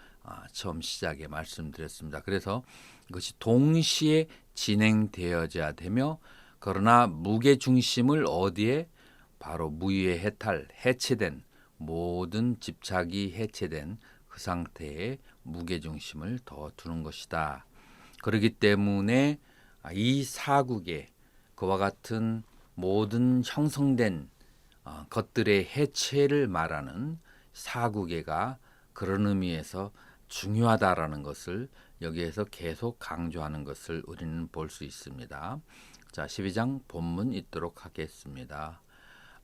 처음 시작에 말씀드렸습니다. 그래서 이것이 동시에 진행되어져야 되며, 그러나 무게 중심을 어디에, 바로 무의의 해탈, 해체된 모든 집착이 해체된 그 상태에 무게 중심을 더 두는 것이다. 그렇기 때문에 이 사국에 그와 같은 모든 형성된 것들의 해체를 말하는 사구계가 그런 의미에서 중요하다라는 것을 여기에서 계속 강조하는 것을 우리는 볼 수 있습니다. 자, 12장 본문 읽도록 하겠습니다.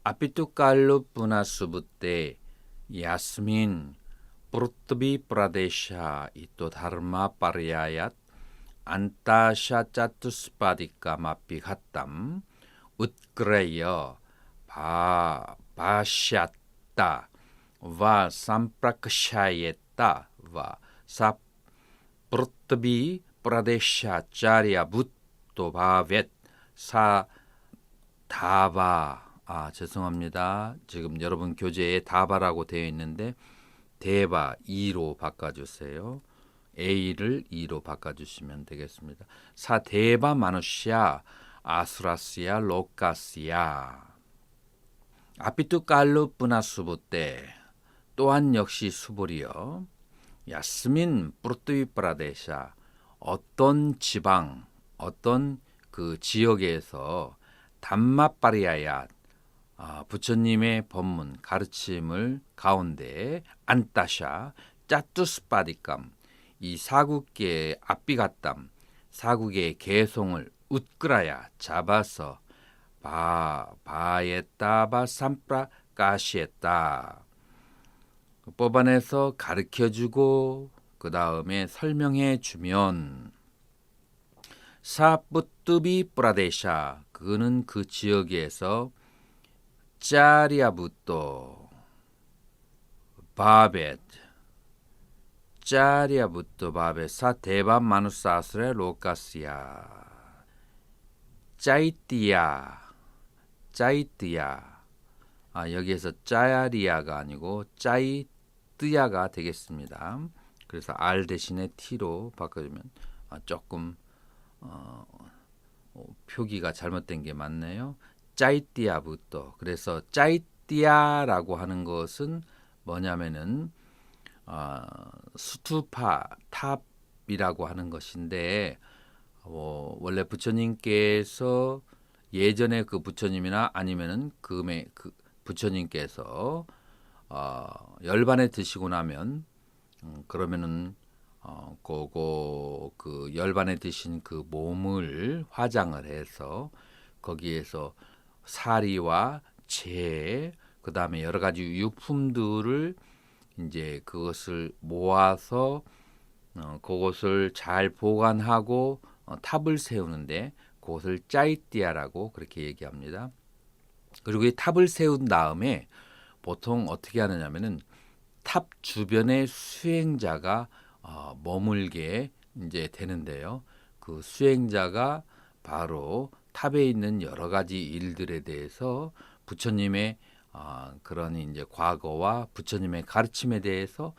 아피투 칼루 punaSubhutte 야스민 프루트비 프라데샤 이또 다르마 파리아얏 안타샤 짜투스파디까 마피갓담 웃그레여 바샤따 와 삼프라크샤예따 와 사프르트비 프라데샤 짜리아 붓도 바벳 사 다바. 죄송합니다. 지금 여러분 교재에 다바라고 되어 있는데 대바 2로 바꿔주세요. A를 2로 바꿔주시면 되겠습니다. 사 대바 마누시아 아수라시아 로카시아 아피투 칼루 punaSubhutte 또한 역시 수불이여 야스민 프루트비 프라데샤 어떤 지방, 어떤 그 지역에서 담마파리아야 부처님의 법문 가르침을 가운데 안타샤 짜투스파디감 이 사국계의 앞비갓담 사국의 개송을 웃그라야 잡아서 바에따바 삼프라 까시했다. 법안에서 가르쳐주고 그 다음에 설명해 주면 사뿌뚜비 프라데샤 그는 그 지역에서 짜리아부토 바벳 짜리아부토 바벳 사 대밤 마누사스레 로카시아 짜이띠야 여기에서 짜리아가 아니고 짜이뜨야가 되겠습니다. 그래서 R 대신에 T로 바꿔주면 조금 표기가 잘못된 게 맞네요. 짜이띠아부터. 그래서 짜이띠아라고 하는 것은 뭐냐면은 수투파 탑이라고 하는 것인데 원래 부처님께서 예전에 그 부처님이나 아니면은 그 부처님께서 열반에 드시고 나면 그러면은 그 열반에 드신 그 몸을 화장을 해서 거기에서 사리와 재 그다음에 여러 가지 유품들을 이제 그것을 모아서 그것을 잘 보관하고 탑을 세우는데 그것을 짜이띠아라고 그렇게 얘기합니다. 그리고 이 탑을 세운 다음에 보통 어떻게 하느냐면은 탑 주변에 수행자가 머물게 이제 되는데요. 그 수행자가 바로 탑에 있는 여러 가지 일들에 대해서 부처님의 그런 이제 과거와 부처님의 가르침에 대해서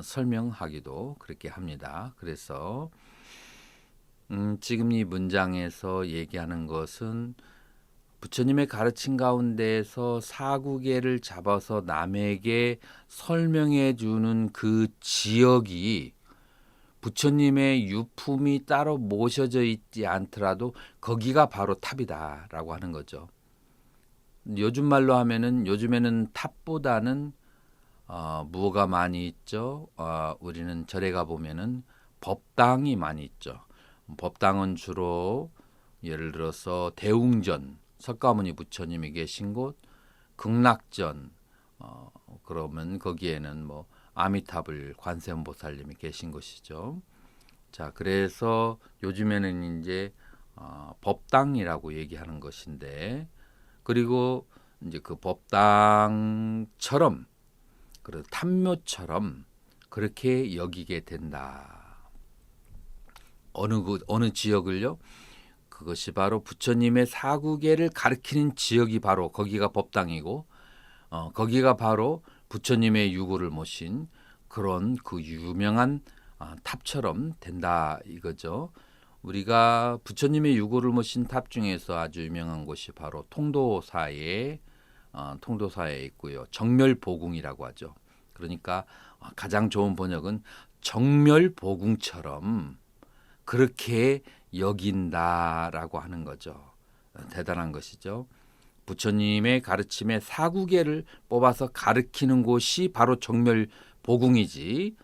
설명하기도 그렇게 합니다. 그래서 지금 이 문장에서 얘기하는 것은 부처님의 가르침 가운데에서 사구계를 잡아서 남에게 설명해 주는 그 지역이 부처님의 유품이 따로 모셔져 있지 않더라도 거기가 바로 탑이다라고 하는 거죠. 요즘 말로 하면은 요즘에는 탑보다는 뭐가 많이 있죠? 우리는 절에 가 보면은 법당이 많이 있죠. 법당은 주로 예를 들어서 대웅전 석가모니 부처님이 계신 곳, 극락전 그러면 거기에는 뭐 아미타불 관세음보살님이 계신 곳이죠. 자, 그래서 요즘에는 이제 법당이라고 얘기하는 것인데 그리고 이제 그 법당처럼 그 탐묘처럼 그렇게 여기게 된다. 어느 지역을요? 그것이 바로 부처님의 사구계를 가리키는 지역이 바로 거기가 법당이고 거기가 바로 부처님의 유고를 모신 그런 그 유명한 탑처럼 된다 이거죠. 우리가 부처님의 유고를 모신 탑 중에서 아주 유명한 곳이 바로 통도사에 있고요. 정멸보궁이라고 하죠. 그러니까 가장 좋은 번역은 정멸보궁처럼 그렇게 여긴다라고 하는 거죠. 대단한 것이죠. 부처님의 가르침에 사구계를 뽑아서 가르치는 곳이 바로 정멸보궁이지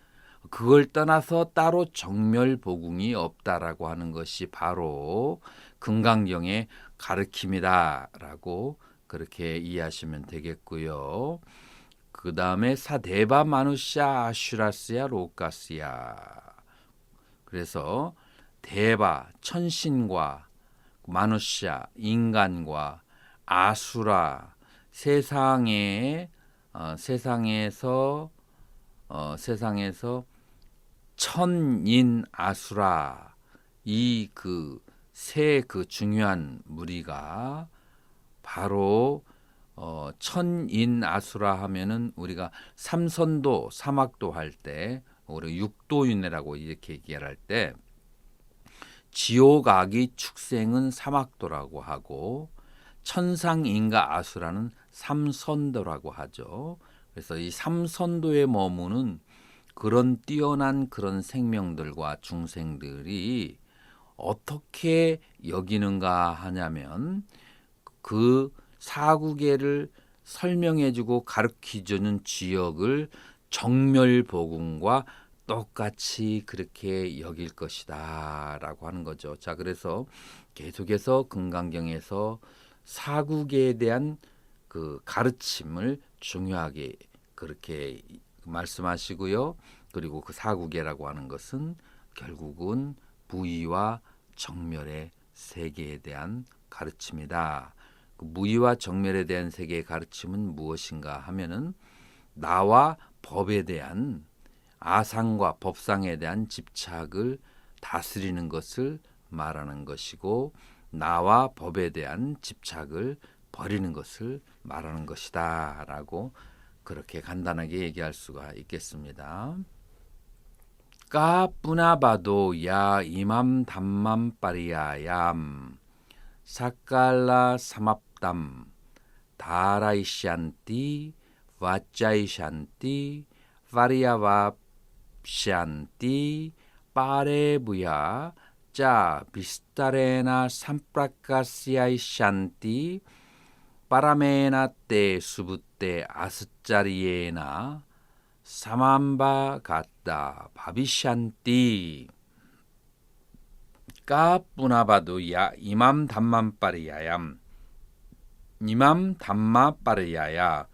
그걸 떠나서 따로 정멸보궁이 없다라고 하는 것이 바로 금강경의 가르침이다라고 그렇게 이해하시면 되겠고요. 그 다음에 사데바 마누샤 아슈라스야 로카스야. 그래서 대바 천신과 마누샤 인간과 아수라 세상에서 천인 아수라 이 그 세 그 중요한 무리가 바로 천인 아수라 하면은 우리가 삼선도 사막도 할 때 우리 육도윤회라고 이렇게 얘기할 때 지옥악이 축생은 사막도라고 하고 천상인과 아수라는 삼선도라고 하죠. 그래서 이 삼선도에 머무는 그런 뛰어난 그런 생명들과 중생들이 어떻게 여기는가 하냐면 그 사구계를 설명해주고 가르쳐주는 지역을 정멸보궁과 똑같이 그렇게 여길 것이다라고 하는 거죠. 자, 그래서 계속해서 금강경에서 사구계에 대한 그 가르침을 중요하게 그렇게 말씀하시고요. 그리고 그 사구계라고 하는 것은 결국은 무의와 정멸의 세계에 대한 가르침이다. 그 무의와 정멸에 대한 세계의 가르침은 무엇인가 하면은 나와 법에 대한 아상과 법상에 대한 집착을 다스리는 것을 말하는 것이고 나와 법에 대한 집착을 버리는 것을 말하는 것이다 라고 그렇게 간단하게 얘기할 수가 있겠습니다. 까뿌나바도 야 이맘 담맘 빠리야얌 사깔라 사맙담 다라이샨띠 와짜이샨띠, 파리아왑샨띠, 빠레부야, 짜 비스타레나 삼프라카시아이샨띠, 빠라메나 때 수부때 아스짜리에나 사만바 갔다 바비샨띠 까뿌나바도 야 이맘 담만빠리야얌 이맘 담마빠리야야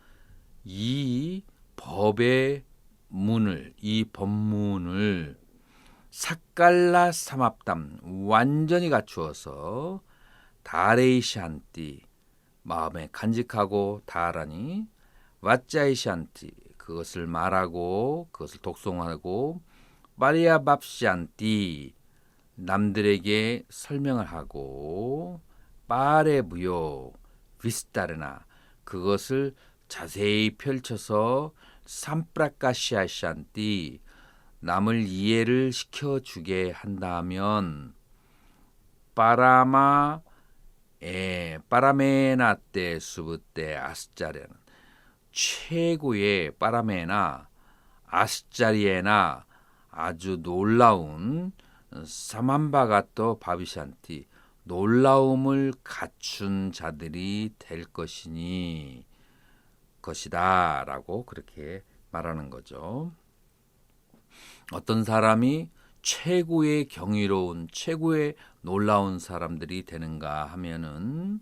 이 법의 문을 이 법문을 삭갈라 삼합담 완전히 갖추어서 다레이샨띠 마음에 간직하고 다하라니 왓짜이샨띠 그것을 말하고 그것을 독송하고 파리아밥샨띠 남들에게 설명을 하고 빠레부요 비스타르나 그것을 자세히 펼쳐서 삼프라카시아샨띠 남을 이해를 시켜주게 한다면 빠라메나 때 수부 때 아스짜리는 최고의 빠라메나 아스짜리에나 아주 놀라운 사만바가또 바비샨티 놀라움을 갖춘 자들이 될 것이다 라고 그렇게 말하는 거죠. 어떤 사람이 최고의 경이로운 최고의 놀라운 사람들이 되는가 하면은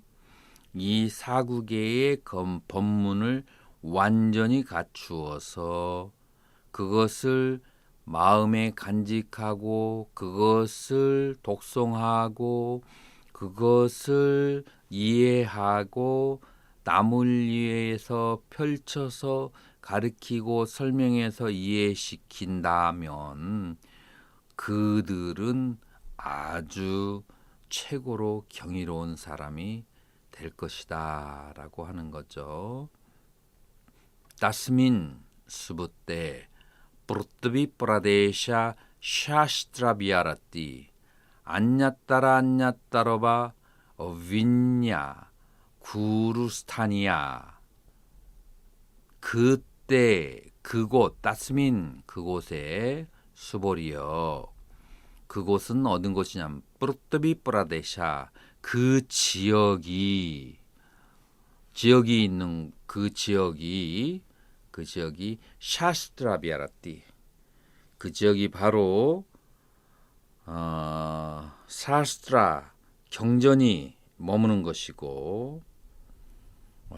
이 사구계의 법문을 완전히 갖추어서 그것을 마음에 간직하고 그것을 독송하고 그것을 이해하고 남을 위해서 펼쳐서 가르치고 설명해서 이해시킨다면 그들은 아주 최고로 경이로운 사람이 될 것이다 라고 하는 거죠. 따스민 수부때 프루트비 프라데샤 샤스트라비아라띠 안냐따라바 윈냐 구루스타니아 그때 그곳 따스민 그곳에 수보리여 그곳은 어떤 곳이냐면 프루트비 프라데샤 그 지역이 있는 그 지역이 샤스트라비아라띠 그 지역이 바로 샤스트라 경전이 머무는 것이고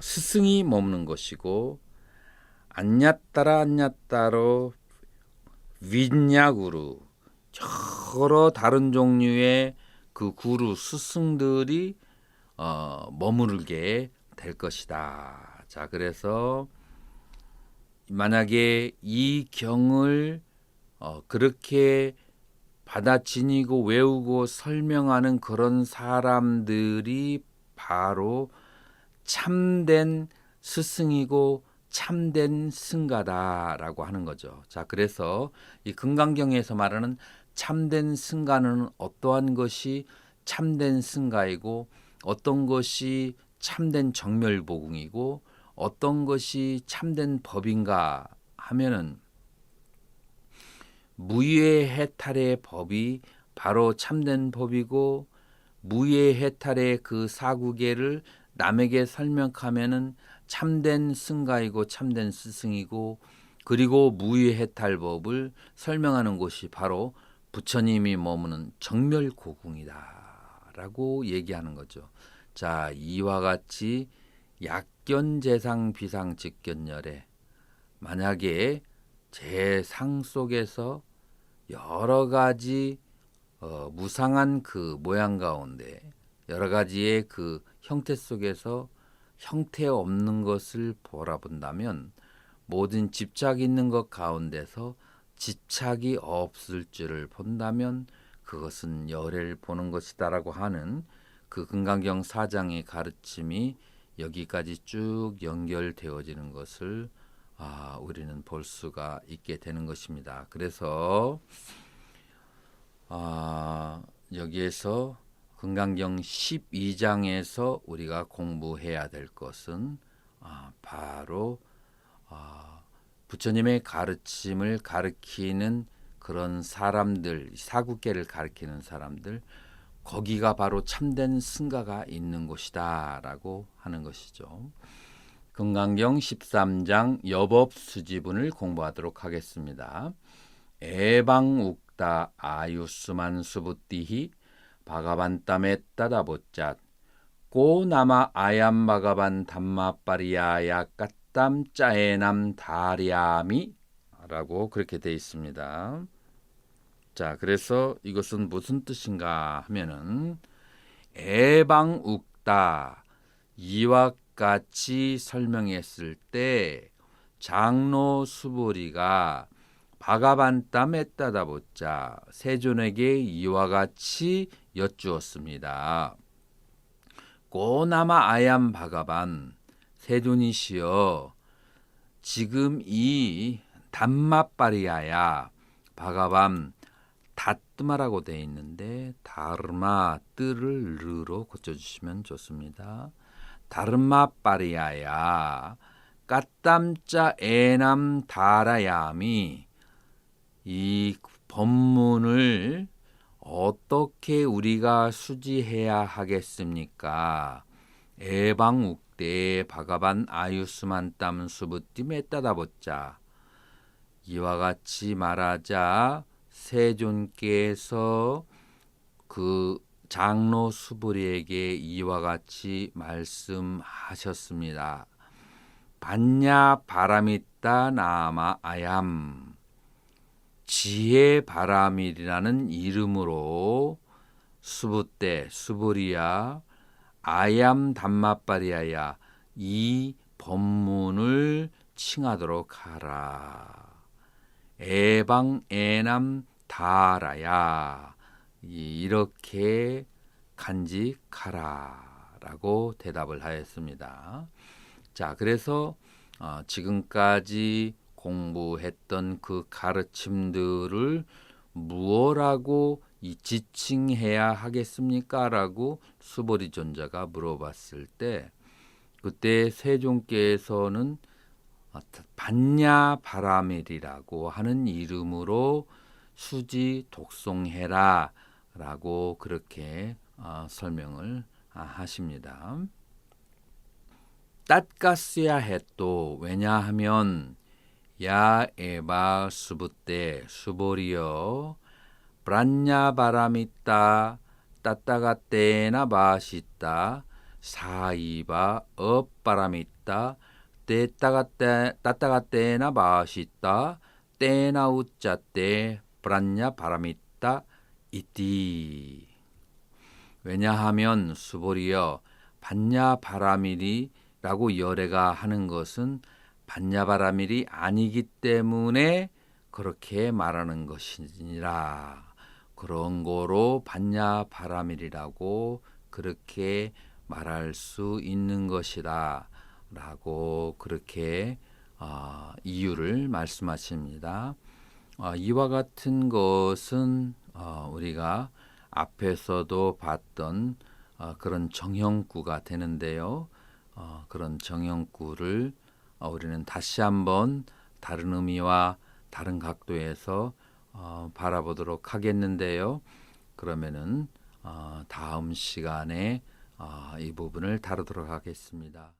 스승이 머무는 것이고 안냐따로 윈야구루 여러 다른 종류의 그 구루 스승들이 머무르게 될 것이다. 자, 그래서 만약에 이 경을 그렇게 받아지니고 외우고 설명하는 그런 사람들이 바로 참된 스승이고 참된 승가다라고 하는 거죠. 자, 그래서 이 금강경에서 말하는 참된 승가는 어떠한 것이 참된 승가이고 어떤 것이 참된 정멸보궁이고 어떤 것이 참된 법인가 하면은 무예해탈의 법이 바로 참된 법이고 무예해탈의 그 사구계를 남에게 설명하면은 참된 승가이고 참된 스승이고 그리고 무예해탈법을 설명하는 곳이 바로 부처님이 머무는 정멸고궁이다라고 얘기하는 거죠. 자, 이와 같이 약견재상 비상 직견열에 만약에 제 상 속에서 여러 가지 무상한 그 모양 가운데 여러 가지의 그 형태 속에서 형태 없는 것을 바라본다면 모든 집착이 있는 것 가운데서 집착이 없을 줄을 본다면 그것은 열애를 보는 것이다라고 하는 그 금강경 4장의 가르침이 여기까지 쭉 연결되어지는 것을 우리는 볼 수가 있게 되는 것입니다. 그래서 여기에서 금강경 12장에서 우리가 공부해야 될 것은 바로 부처님의 가르침을 가르치는 그런 사람들, 사구계를 가르치는 사람들, 거기가 바로 참된 승가가 있는 곳이다라고 하는 것이죠. 금강경 13장 여법수지분을 공부하도록 하겠습니다. 에방욱다 아유스만 수부띠히 바가반땀에 따다보cat 꼬나마 아얌 바가반 담마빠리야야 까땀 짜에남 다리아미 라고 그렇게 되어 있습니다. 자, 그래서 이것은 무슨 뜻인가 하면은 에방욱다 이와 같이 설명했을 때 장로 수보리가 바가반땀에 따다보자 세존에게 이와 같이 여쭈었습니다. 꼬나마 아얌 바가반 세존이시여 지금 이 담마빠리야야 바가밤 다뜨마라고 되어 있는데 다르마 뜨를 르로 고쳐주시면 좋습니다. 다르마빠리야야 까땀짜 에남 다라야미 이 법문을 어떻게 우리가 수지해야 하겠습니까? 에방욱대 바가반 아유스만땀 수부띠에 따다보자 이와 같이 말하자 세존께서 그 장로 수부리에게 이와 같이 말씀하셨습니다. 반야 바라미따 나마 아얌 지혜 바람이라는 이름으로 수부때 수부리야 아얌 담마빠리야야 이 법문을 칭하도록 하라. 에방 에남 다라야 이렇게 간직하라라고 대답을 하였습니다. 자, 그래서 지금까지 공부했던 그 가르침들을 무엇라고 지칭해야 하겠습니까? 라고 수보리 존자가 물어봤을 때 그때 세존께서는 반야 바라밀이라고 하는 이름으로 수지 독송해라 라고 그렇게 설명을 하십니다. 땄가스야 해또 왜냐하면 야 에바 수부때 수보리여 브란야 바라미따 따따가떼나 바시따 사이바 업 바라미따 따따가떼나 바시따 떼나 우짜떼 브란야 바라미따 이띠 왜냐하면 수보리여 반야 바라밀이라고 열애가 하는 것은 반야바라밀이 아니기 때문에 그렇게 말하는 것이니라. 그런 거로 반야바라밀이라고 그렇게 말할 수 있는 것이다 라고 그렇게 이유를 말씀하십니다. 이와 같은 것은 우리가 앞에서도 봤던 그런 정형구가 되는데요. 그런 정형구를 우리는 다시 한번 다른 의미와 다른 각도에서 바라보도록 하겠는데요. 그러면은 다음 시간에 이 부분을 다루도록 하겠습니다.